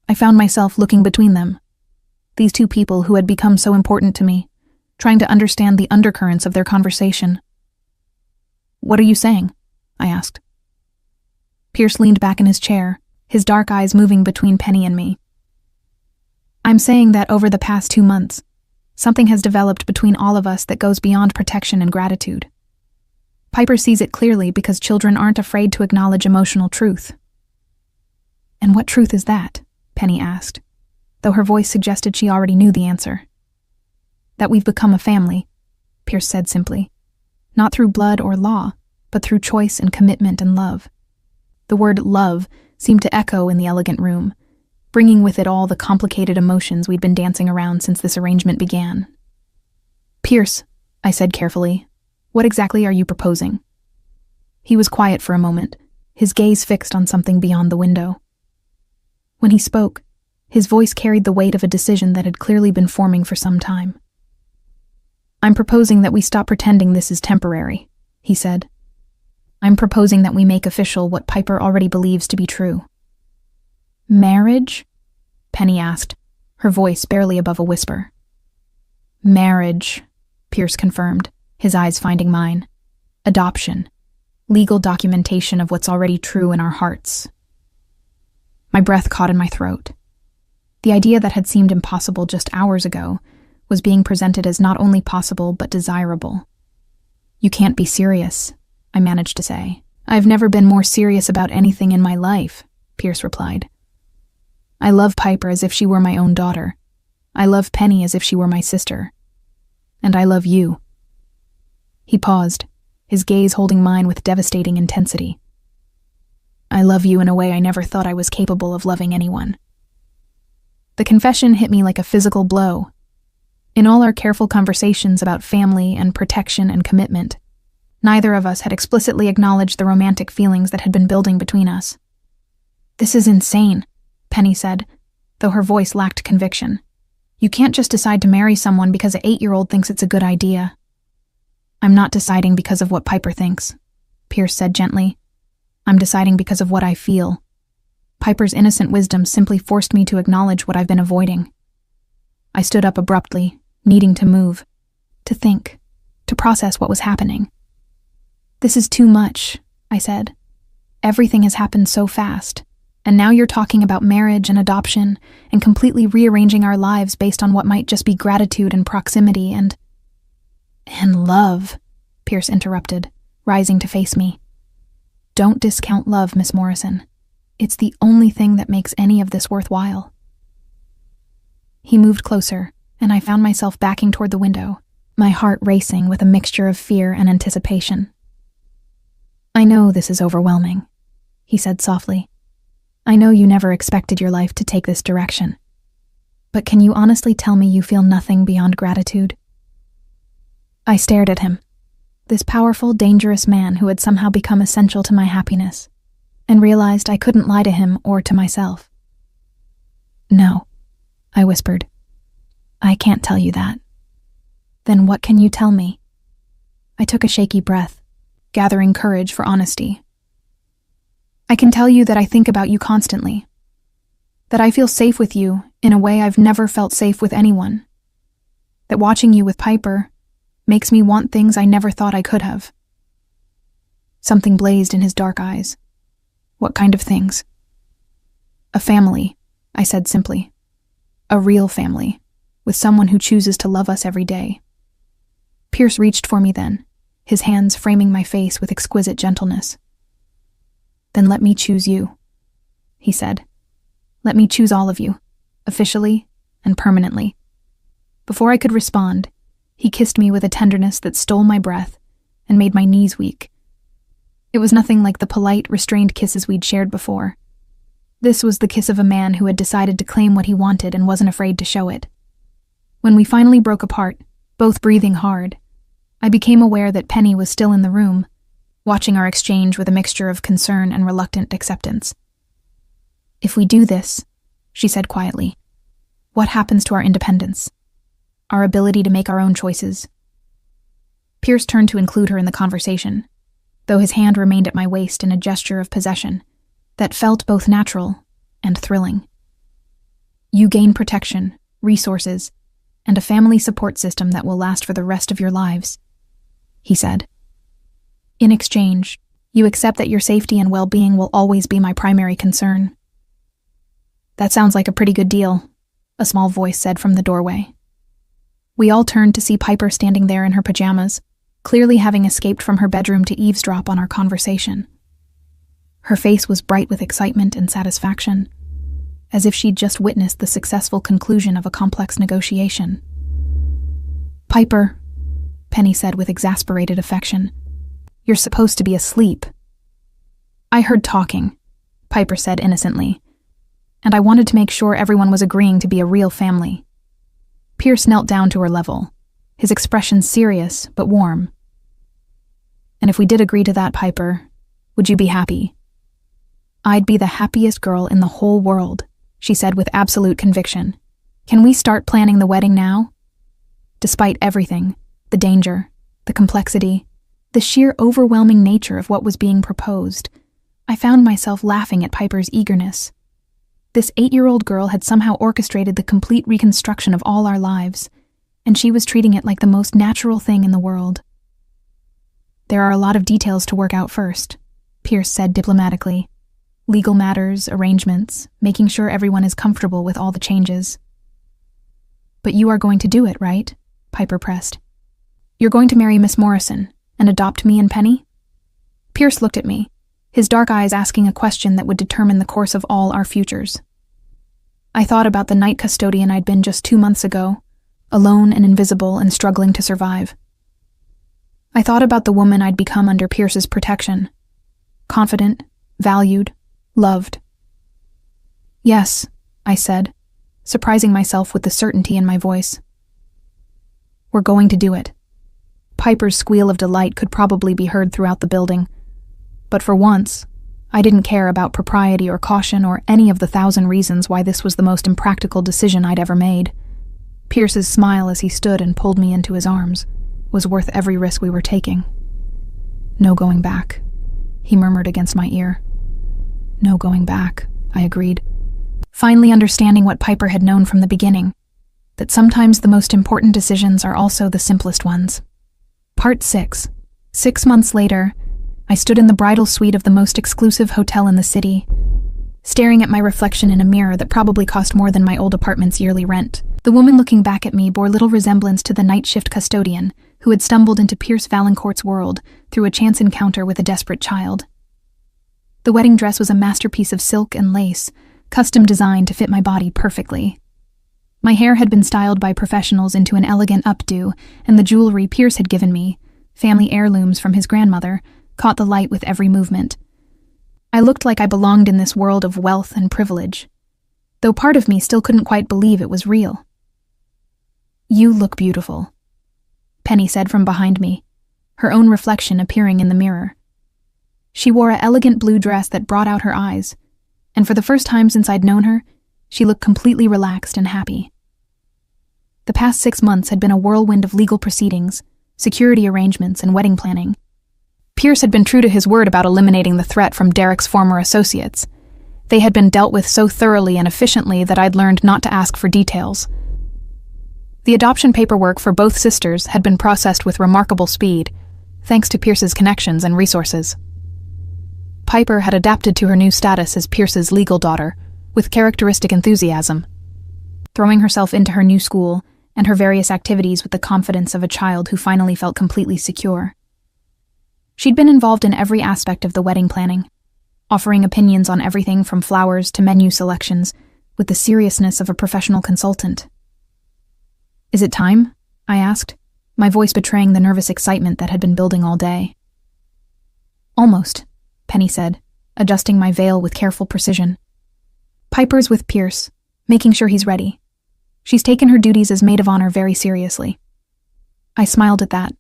I found myself looking between them, these two people who had become so important to me, trying to understand the undercurrents of their conversation. "What are you saying?" I asked. Pierce leaned back in his chair, his dark eyes moving between Penny and me. "I'm saying that over the past 2 months, something has developed between all of us that goes beyond protection and gratitude. Piper sees it clearly because children aren't afraid to acknowledge emotional truth." "And what truth is that?" Penny asked, though her voice suggested she already knew the answer. "That we've become a family," Pierce said simply. "Not through blood or law, but through choice and commitment and love." The word love seemed to echo in the elegant room, bringing with it all the complicated emotions we'd been dancing around since this arrangement began. "Pierce," I said carefully, "what exactly are you proposing?" He was quiet for a moment, his gaze fixed on something beyond the window. When he spoke, his voice carried the weight of a decision that had clearly been forming for some time. "I'm proposing that we stop pretending this is temporary," he said. "I'm proposing that we make official what Piper already believes to be true." "Marriage?" Penny asked, her voice barely above a whisper. "Marriage," Pierce confirmed, his eyes finding mine. Adoption. Legal documentation of what's already true in our hearts. My breath caught in my throat. The idea that had seemed impossible just hours ago was being presented as not only possible but desirable. "You can't be serious," I managed to say. "I've never been more serious about anything in my life," Pierce replied. "I love Piper as if she were my own daughter. I love Penny as if she were my sister. And I love you." He paused, his gaze holding mine with devastating intensity. "I love you in a way I never thought I was capable of loving anyone." The confession hit me like a physical blow. In all our careful conversations about family and protection and commitment, neither of us had explicitly acknowledged the romantic feelings that had been building between us. "This is insane," Penny said, though her voice lacked conviction. "You can't just decide to marry someone because an 8-year-old thinks it's a good idea." "I'm not deciding because of what Piper thinks," Pierce said gently. "I'm deciding because of what I feel. Piper's innocent wisdom simply forced me to acknowledge what I've been avoiding." I stood up abruptly, needing to move, to think, to process what was happening. "This is too much," I said. "Everything has happened so fast, and now you're talking about marriage and adoption and completely rearranging our lives based on what might just be gratitude and proximity and love," Pierce interrupted, rising to face me. "Don't discount love, Miss Morrison. It's the only thing that makes any of this worthwhile." He moved closer, and I found myself backing toward the window, my heart racing with a mixture of fear and anticipation. "I know this is overwhelming," he said softly. "I know you never expected your life to take this direction. But can you honestly tell me you feel nothing beyond gratitude?" I stared at him, this powerful, dangerous man who had somehow become essential to my happiness, and realized I couldn't lie to him or to myself. "No," I whispered. "I can't tell you that." "Then what can you tell me?" I took a shaky breath, gathering courage for honesty. "I can tell you that I think about you constantly. That I feel safe with you in a way I've never felt safe with anyone. That watching you with Piper makes me want things I never thought I could have." Something blazed in his dark eyes. "What kind of things?" "A family," I said simply. "A real family, with someone who chooses to love us every day." Pierce reached for me then, his hands framing my face with exquisite gentleness. "Then let me choose you," he said. "Let me choose all of you, officially and permanently." Before I could respond, he kissed me with a tenderness that stole my breath and made my knees weak. It was nothing like the polite, restrained kisses we'd shared before. This was the kiss of a man who had decided to claim what he wanted and wasn't afraid to show it. When we finally broke apart, both breathing hard, I became aware that Penny was still in the room, watching our exchange with a mixture of concern and reluctant acceptance. "If we do this," she said quietly, "what happens to our independence? Our ability to make our own choices?" Pierce turned to include her in the conversation, though his hand remained at my waist in a gesture of possession that felt both natural and thrilling. "You gain protection, resources, and a family support system that will last for the rest of your lives," he said. "In exchange, you accept that your safety and well-being will always be my primary concern." "That sounds like a pretty good deal," a small voice said from the doorway. We all turned to see Piper standing there in her pajamas, clearly having escaped from her bedroom to eavesdrop on our conversation. Her face was bright with excitement and satisfaction, as if she'd just witnessed the successful conclusion of a complex negotiation. "Piper," Penny said with exasperated affection, "you're supposed to be asleep." "I heard talking," Piper said innocently, "and I wanted to make sure everyone was agreeing to be a real family." Pierce knelt down to her level, his expression serious but warm. "And if we did agree to that, Piper, would you be happy?" "I'd be the happiest girl in the whole world," she said with absolute conviction. "Can we start planning the wedding now?" Despite everything, the danger, the complexity, the sheer overwhelming nature of what was being proposed, I found myself laughing at Piper's eagerness. This 8-year-old girl had somehow orchestrated the complete reconstruction of all our lives, and she was treating it like the most natural thing in the world. "There are a lot of details to work out first," Pierce said diplomatically. "Legal matters, arrangements, making sure everyone is comfortable with all the changes." "But you are going to do it, right?" Piper pressed. "You're going to marry Miss Morrison and adopt me and Penny?" Pierce looked at me, his dark eyes asking a question that would determine the course of all our futures. I thought about the night custodian I'd been just 2 months ago, alone and invisible and struggling to survive. I thought about the woman I'd become under Pierce's protection. Confident, valued, loved. "Yes," I said, surprising myself with the certainty in my voice. "We're going to do it." Piper's squeal of delight could probably be heard throughout the building. But for once, I didn't care about propriety or caution or any of the 1,000 reasons why this was the most impractical decision I'd ever made. Pierce's smile as he stood and pulled me into his arms was worth every risk we were taking. "No going back," he murmured against my ear. "No going back," I agreed, finally understanding what Piper had known from the beginning, that sometimes the most important decisions are also the simplest ones. Part 6. 6 months later, I stood in the bridal suite of the most exclusive hotel in the city, staring at my reflection in a mirror that probably cost more than my old apartment's yearly rent. The woman looking back at me bore little resemblance to the night shift custodian who had stumbled into Pierce Valancourt's world through a chance encounter with a desperate child. The wedding dress was a masterpiece of silk and lace, custom designed to fit my body perfectly. My hair had been styled by professionals into an elegant updo, and the jewelry Pierce had given me, family heirlooms from his grandmother, caught the light with every movement. I looked like I belonged in this world of wealth and privilege, though part of me still couldn't quite believe it was real. "You look beautiful," Penny said from behind me, her own reflection appearing in the mirror. She wore an elegant blue dress that brought out her eyes, and for the first time since I'd known her, she looked completely relaxed and happy. The past 6 months had been a whirlwind of legal proceedings, security arrangements, and wedding planning. Pierce had been true to his word about eliminating the threat from Derek's former associates. They had been dealt with so thoroughly and efficiently that I'd learned not to ask for details. The adoption paperwork for both sisters had been processed with remarkable speed, thanks to Pierce's connections and resources. Piper had adapted to her new status as Pierce's legal daughter, with characteristic enthusiasm, throwing herself into her new school and her various activities with the confidence of a child who finally felt completely secure. She'd been involved in every aspect of the wedding planning, offering opinions on everything from flowers to menu selections, with the seriousness of a professional consultant. "Is it time?" I asked, my voice betraying the nervous excitement that had been building all day. "Almost," Penny said, adjusting my veil with careful precision. "Piper's with Pierce, making sure he's ready. She's taken her duties as maid of honor very seriously." I smiled at that.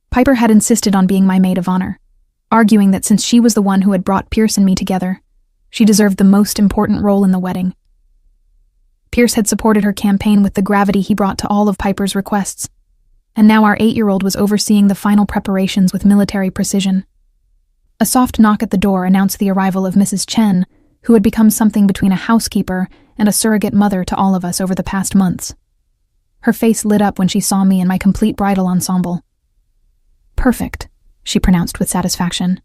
Piper had insisted on being my maid of honor, arguing that since she was the one who had brought Pierce and me together, she deserved the most important role in the wedding. Pierce had supported her campaign with the gravity he brought to all of Piper's requests, and now our 8-year-old was overseeing the final preparations with military precision. A soft knock at the door announced the arrival of Mrs. Chen, who had become something between a housekeeper and a surrogate mother to all of us over the past months. Her face lit up when she saw me in my complete bridal ensemble. "Perfect," she pronounced with satisfaction.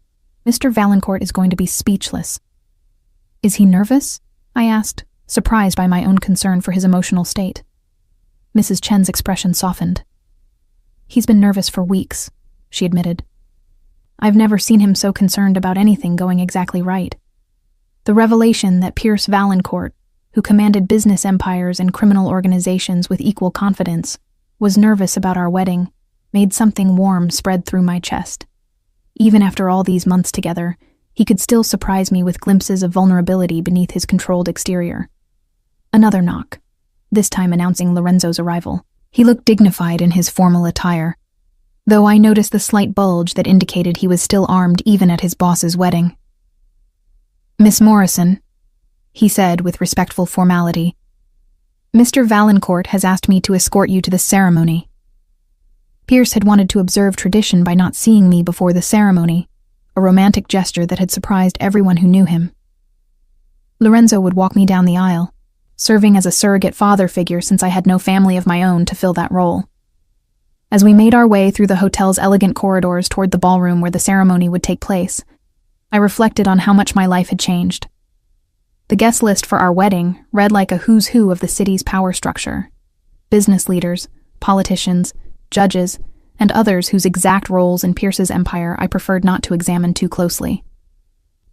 "Mr. Valancourt is going to be speechless." "Is he nervous?" I asked, surprised by my own concern for his emotional state. Mrs. Chen's expression softened. "He's been nervous for weeks," she admitted. "I've never seen him so concerned about anything going exactly right. The revelation that Pierce Valancourt, who commanded business empires and criminal organizations with equal confidence, was nervous about our wedding, made something warm spread through my chest. Even after all these months together, he could still surprise me with glimpses of vulnerability beneath his controlled exterior. Another knock, this time announcing Lorenzo's arrival. He looked dignified in his formal attire, though I noticed the slight bulge that indicated he was still armed even at his boss's wedding. "Miss Morrison," he said with respectful formality, "Mr. Valancourt has asked me to escort you to the ceremony." Pierce had wanted to observe tradition by not seeing me before the ceremony, a romantic gesture that had surprised everyone who knew him. Lorenzo would walk me down the aisle, serving as a surrogate father figure since I had no family of my own to fill that role. As we made our way through the hotel's elegant corridors toward the ballroom where the ceremony would take place, I reflected on how much my life had changed. The guest list for our wedding read like a who's who of the city's power structure. Business leaders, politicians, judges, and others whose exact roles in Pierce's empire I preferred not to examine too closely.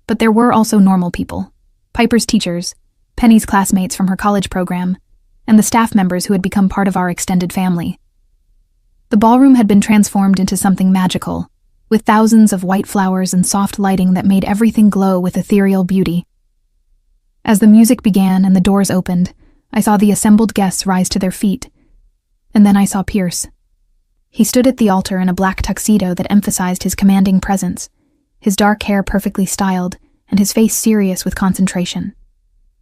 But there were also normal people, Piper's teachers, Penny's classmates from her college program, and the staff members who had become part of our extended family. The ballroom had been transformed into something magical, with thousands of white flowers and soft lighting that made everything glow with ethereal beauty. As the music began and the doors opened, I saw the assembled guests rise to their feet, and then I saw Pierce. He stood at the altar in a black tuxedo that emphasized his commanding presence, his dark hair perfectly styled, and his face serious with concentration.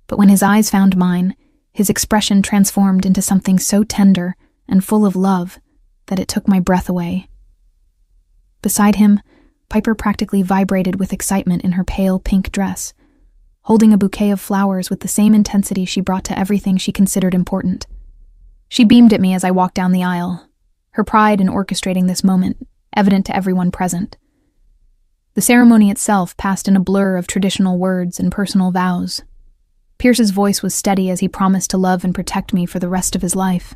But when his eyes found mine, his expression transformed into something so tender and full of love that it took my breath away. Beside him, Piper practically vibrated with excitement in her pale pink dress, holding a bouquet of flowers with the same intensity she brought to everything she considered important. She beamed at me as I walked down the aisle, her pride in orchestrating this moment evident to everyone present. The ceremony itself passed in a blur of traditional words and personal vows. Pierce's voice was steady as he promised to love and protect me for the rest of his life.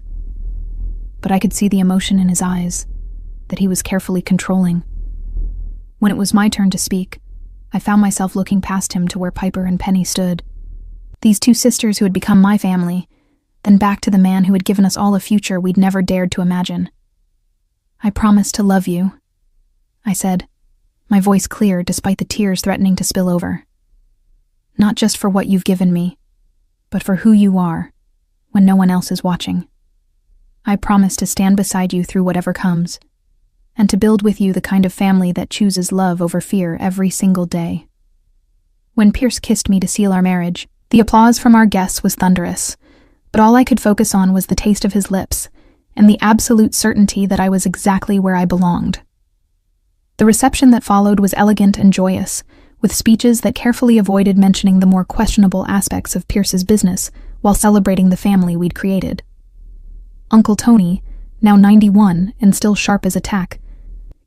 But I could see the emotion in his eyes, that he was carefully controlling. When it was my turn to speak, I found myself looking past him to where Piper and Penny stood. These two sisters who had become my family, then back to the man who had given us all a future we'd never dared to imagine. "I promise to love you," I said, my voice clear despite the tears threatening to spill over. "Not just for what you've given me, but for who you are, when no one else is watching. I promise to stand beside you through whatever comes, and to build with you the kind of family that chooses love over fear every single day." When Pierce kissed me to seal our marriage, the applause from our guests was thunderous, but all I could focus on was the taste of his lips and the absolute certainty that I was exactly where I belonged. The reception that followed was elegant and joyous, with speeches that carefully avoided mentioning the more questionable aspects of Pierce's business while celebrating the family we'd created. Uncle Tony, now 91 and still sharp as a tack,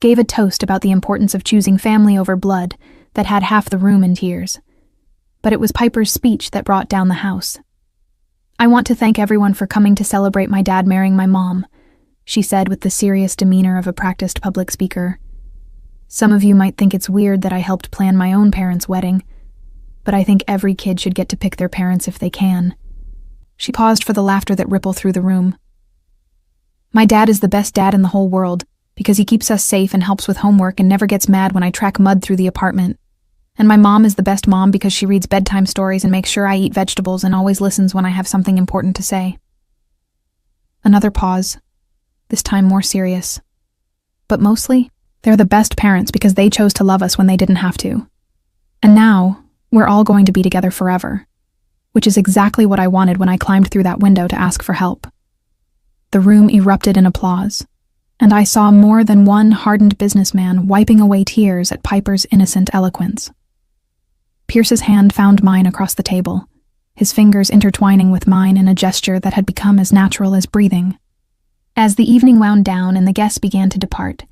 gave a toast about the importance of choosing family over blood that had half the room in tears. But it was Piper's speech that brought down the house. "I want to thank everyone for coming to celebrate my dad marrying my mom," she said with the serious demeanor of a practiced public speaker. "Some of you might think it's weird that I helped plan my own parents' wedding, but I think every kid should get to pick their parents if they can." She paused for the laughter that rippled through the room. "My dad is the best dad in the whole world, because he keeps us safe and helps with homework and never gets mad when I track mud through the apartment. And my mom is the best mom because she reads bedtime stories and makes sure I eat vegetables and always listens when I have something important to say." Another pause, this time more serious. "But mostly, they're the best parents because they chose to love us when they didn't have to. And now, we're all going to be together forever, which is exactly what I wanted when I climbed through that window to ask for help." The room erupted in applause, and I saw more than one hardened businessman wiping away tears at Piper's innocent eloquence. Pierce's hand found mine across the table, his fingers intertwining with mine in a gesture that had become as natural as breathing. As the evening wound down and the guests began to depart,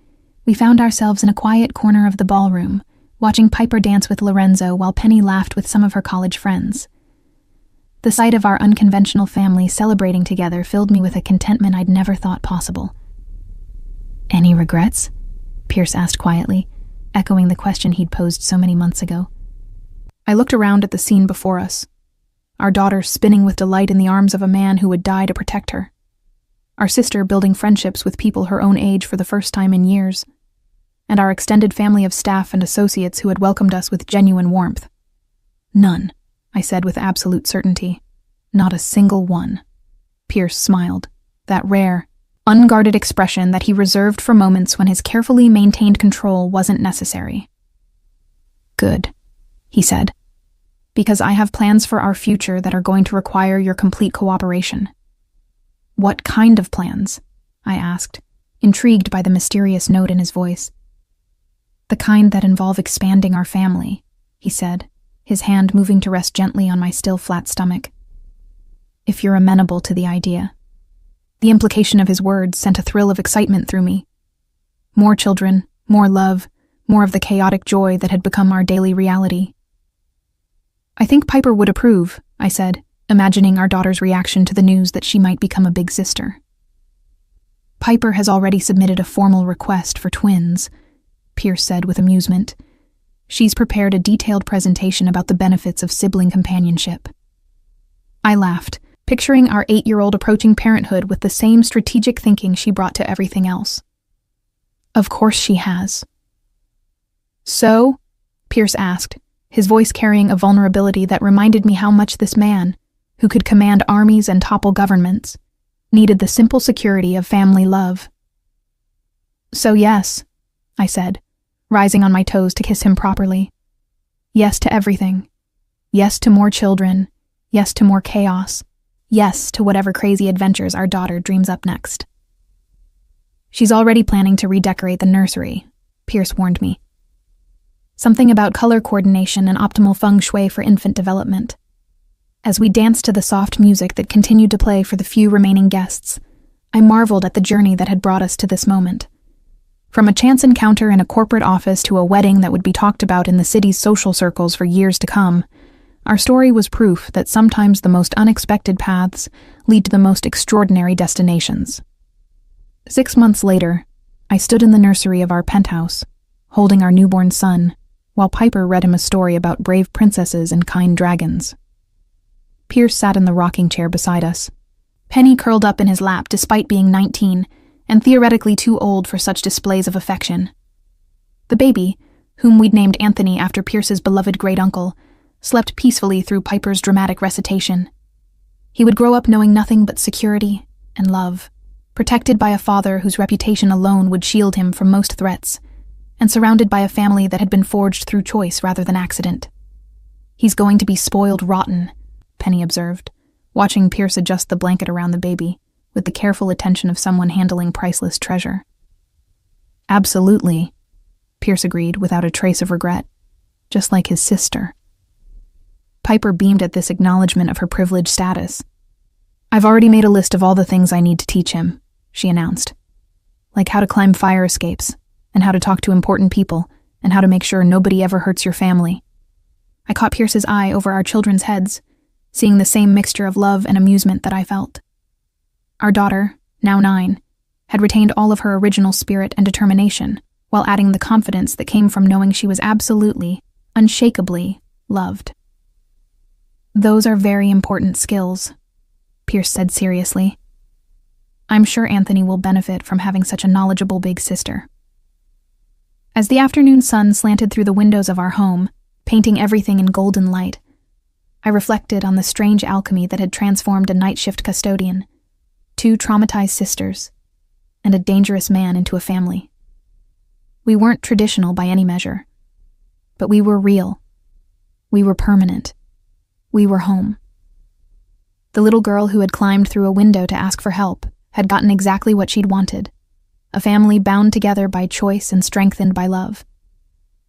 we found ourselves in a quiet corner of the ballroom, watching Piper dance with Lorenzo while Penny laughed with some of her college friends. The sight of our unconventional family celebrating together filled me with a contentment I'd never thought possible. "Any regrets?" Pierce asked quietly, echoing the question he'd posed so many months ago. I looked around at the scene before us, our daughter spinning with delight in the arms of a man who would die to protect her, our sister building friendships with people her own age for the first time in years, and our extended family of staff and associates who had welcomed us with genuine warmth. "None," I said with absolute certainty. "Not a single one." Pierce smiled, that rare, unguarded expression that he reserved for moments when his carefully maintained control wasn't necessary. "Good," he said, "because I have plans for our future that are going to require your complete cooperation." "What kind of plans?" I asked, intrigued by the mysterious note in his voice. "The kind that involve expanding our family," he said, his hand moving to rest gently on my still flat stomach. if you're amenable to the idea. The implication of his words sent a thrill of excitement through me. More children, more love, more of the chaotic joy that had become our daily reality. I think Piper would approve, I said, imagining our daughter's reaction to the news that she might become a big sister. Piper has already submitted a formal request for twins, Pierce said with amusement. She's prepared a detailed presentation about the benefits of sibling companionship. I laughed, picturing our 8-year-old approaching parenthood with the same strategic thinking she brought to everything else. Of course she has. So? Pierce asked, his voice carrying a vulnerability that reminded me how much this man, who could command armies and topple governments, needed the simple security of family love. So yes, I said, rising on my toes to kiss him properly. Yes to everything. Yes to more children. Yes to more chaos. Yes to whatever crazy adventures our daughter dreams up next. She's already planning to redecorate the nursery, Pierce warned me. Something about color coordination and optimal feng shui for infant development. As we danced to the soft music that continued to play for the few remaining guests, I marveled at the journey that had brought us to this moment. From a chance encounter in a corporate office to a wedding that would be talked about in the city's social circles for years to come, our story was proof that sometimes the most unexpected paths lead to the most extraordinary destinations. 6 months later, I stood in the nursery of our penthouse, holding our newborn son, while Piper read him a story about brave princesses and kind dragons. Pierce sat in the rocking chair beside us. Penny curled up in his lap despite being 19 and theoretically too old for such displays of affection. The baby, whom we'd named Anthony after Pierce's beloved great-uncle, slept peacefully through Piper's dramatic recitation. He would grow up knowing nothing but security and love, protected by a father whose reputation alone would shield him from most threats, and surrounded by a family that had been forged through choice rather than accident. He's going to be spoiled rotten, Penny observed, watching Pierce adjust the blanket around the baby, with the careful attention of someone handling priceless treasure. Absolutely, Pierce agreed without a trace of regret, just like his sister. Piper beamed at this acknowledgement of her privileged status. I've already made a list of all the things I need to teach him, she announced, like how to climb fire escapes, and how to talk to important people, and how to make sure nobody ever hurts your family. I caught Pierce's eye over our children's heads, seeing the same mixture of love and amusement that I felt. Our daughter, now 9, had retained all of her original spirit and determination, while adding the confidence that came from knowing she was absolutely, unshakably loved. Those are very important skills, Pierce said seriously. I'm sure Anthony will benefit from having such a knowledgeable big sister. As the afternoon sun slanted through the windows of our home, painting everything in golden light, I reflected on the strange alchemy that had transformed a night shift custodian, 2 traumatized sisters, and a dangerous man into a family. We weren't traditional by any measure, but we were real. We were permanent. We were home. The little girl who had climbed through a window to ask for help had gotten exactly what she'd wanted, a family bound together by choice and strengthened by love.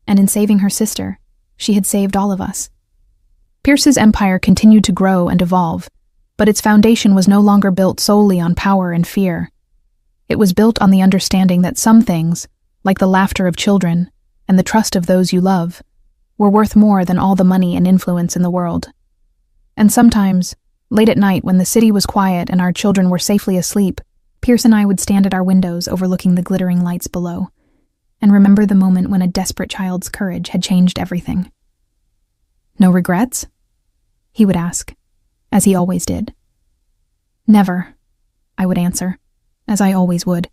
And in saving her sister, she had saved all of us. Pierce's empire continued to grow and evolve, but its foundation was no longer built solely on power and fear. It was built on the understanding that some things, like the laughter of children and the trust of those you love, were worth more than all the money and influence in the world. And sometimes, late at night when the city was quiet and our children were safely asleep, Pierce and I would stand at our windows overlooking the glittering lights below, and remember the moment when a desperate child's courage had changed everything. No regrets? He would ask, as he always did. Never, I would answer, as I always would.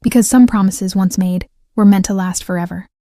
Because some promises once made were meant to last forever.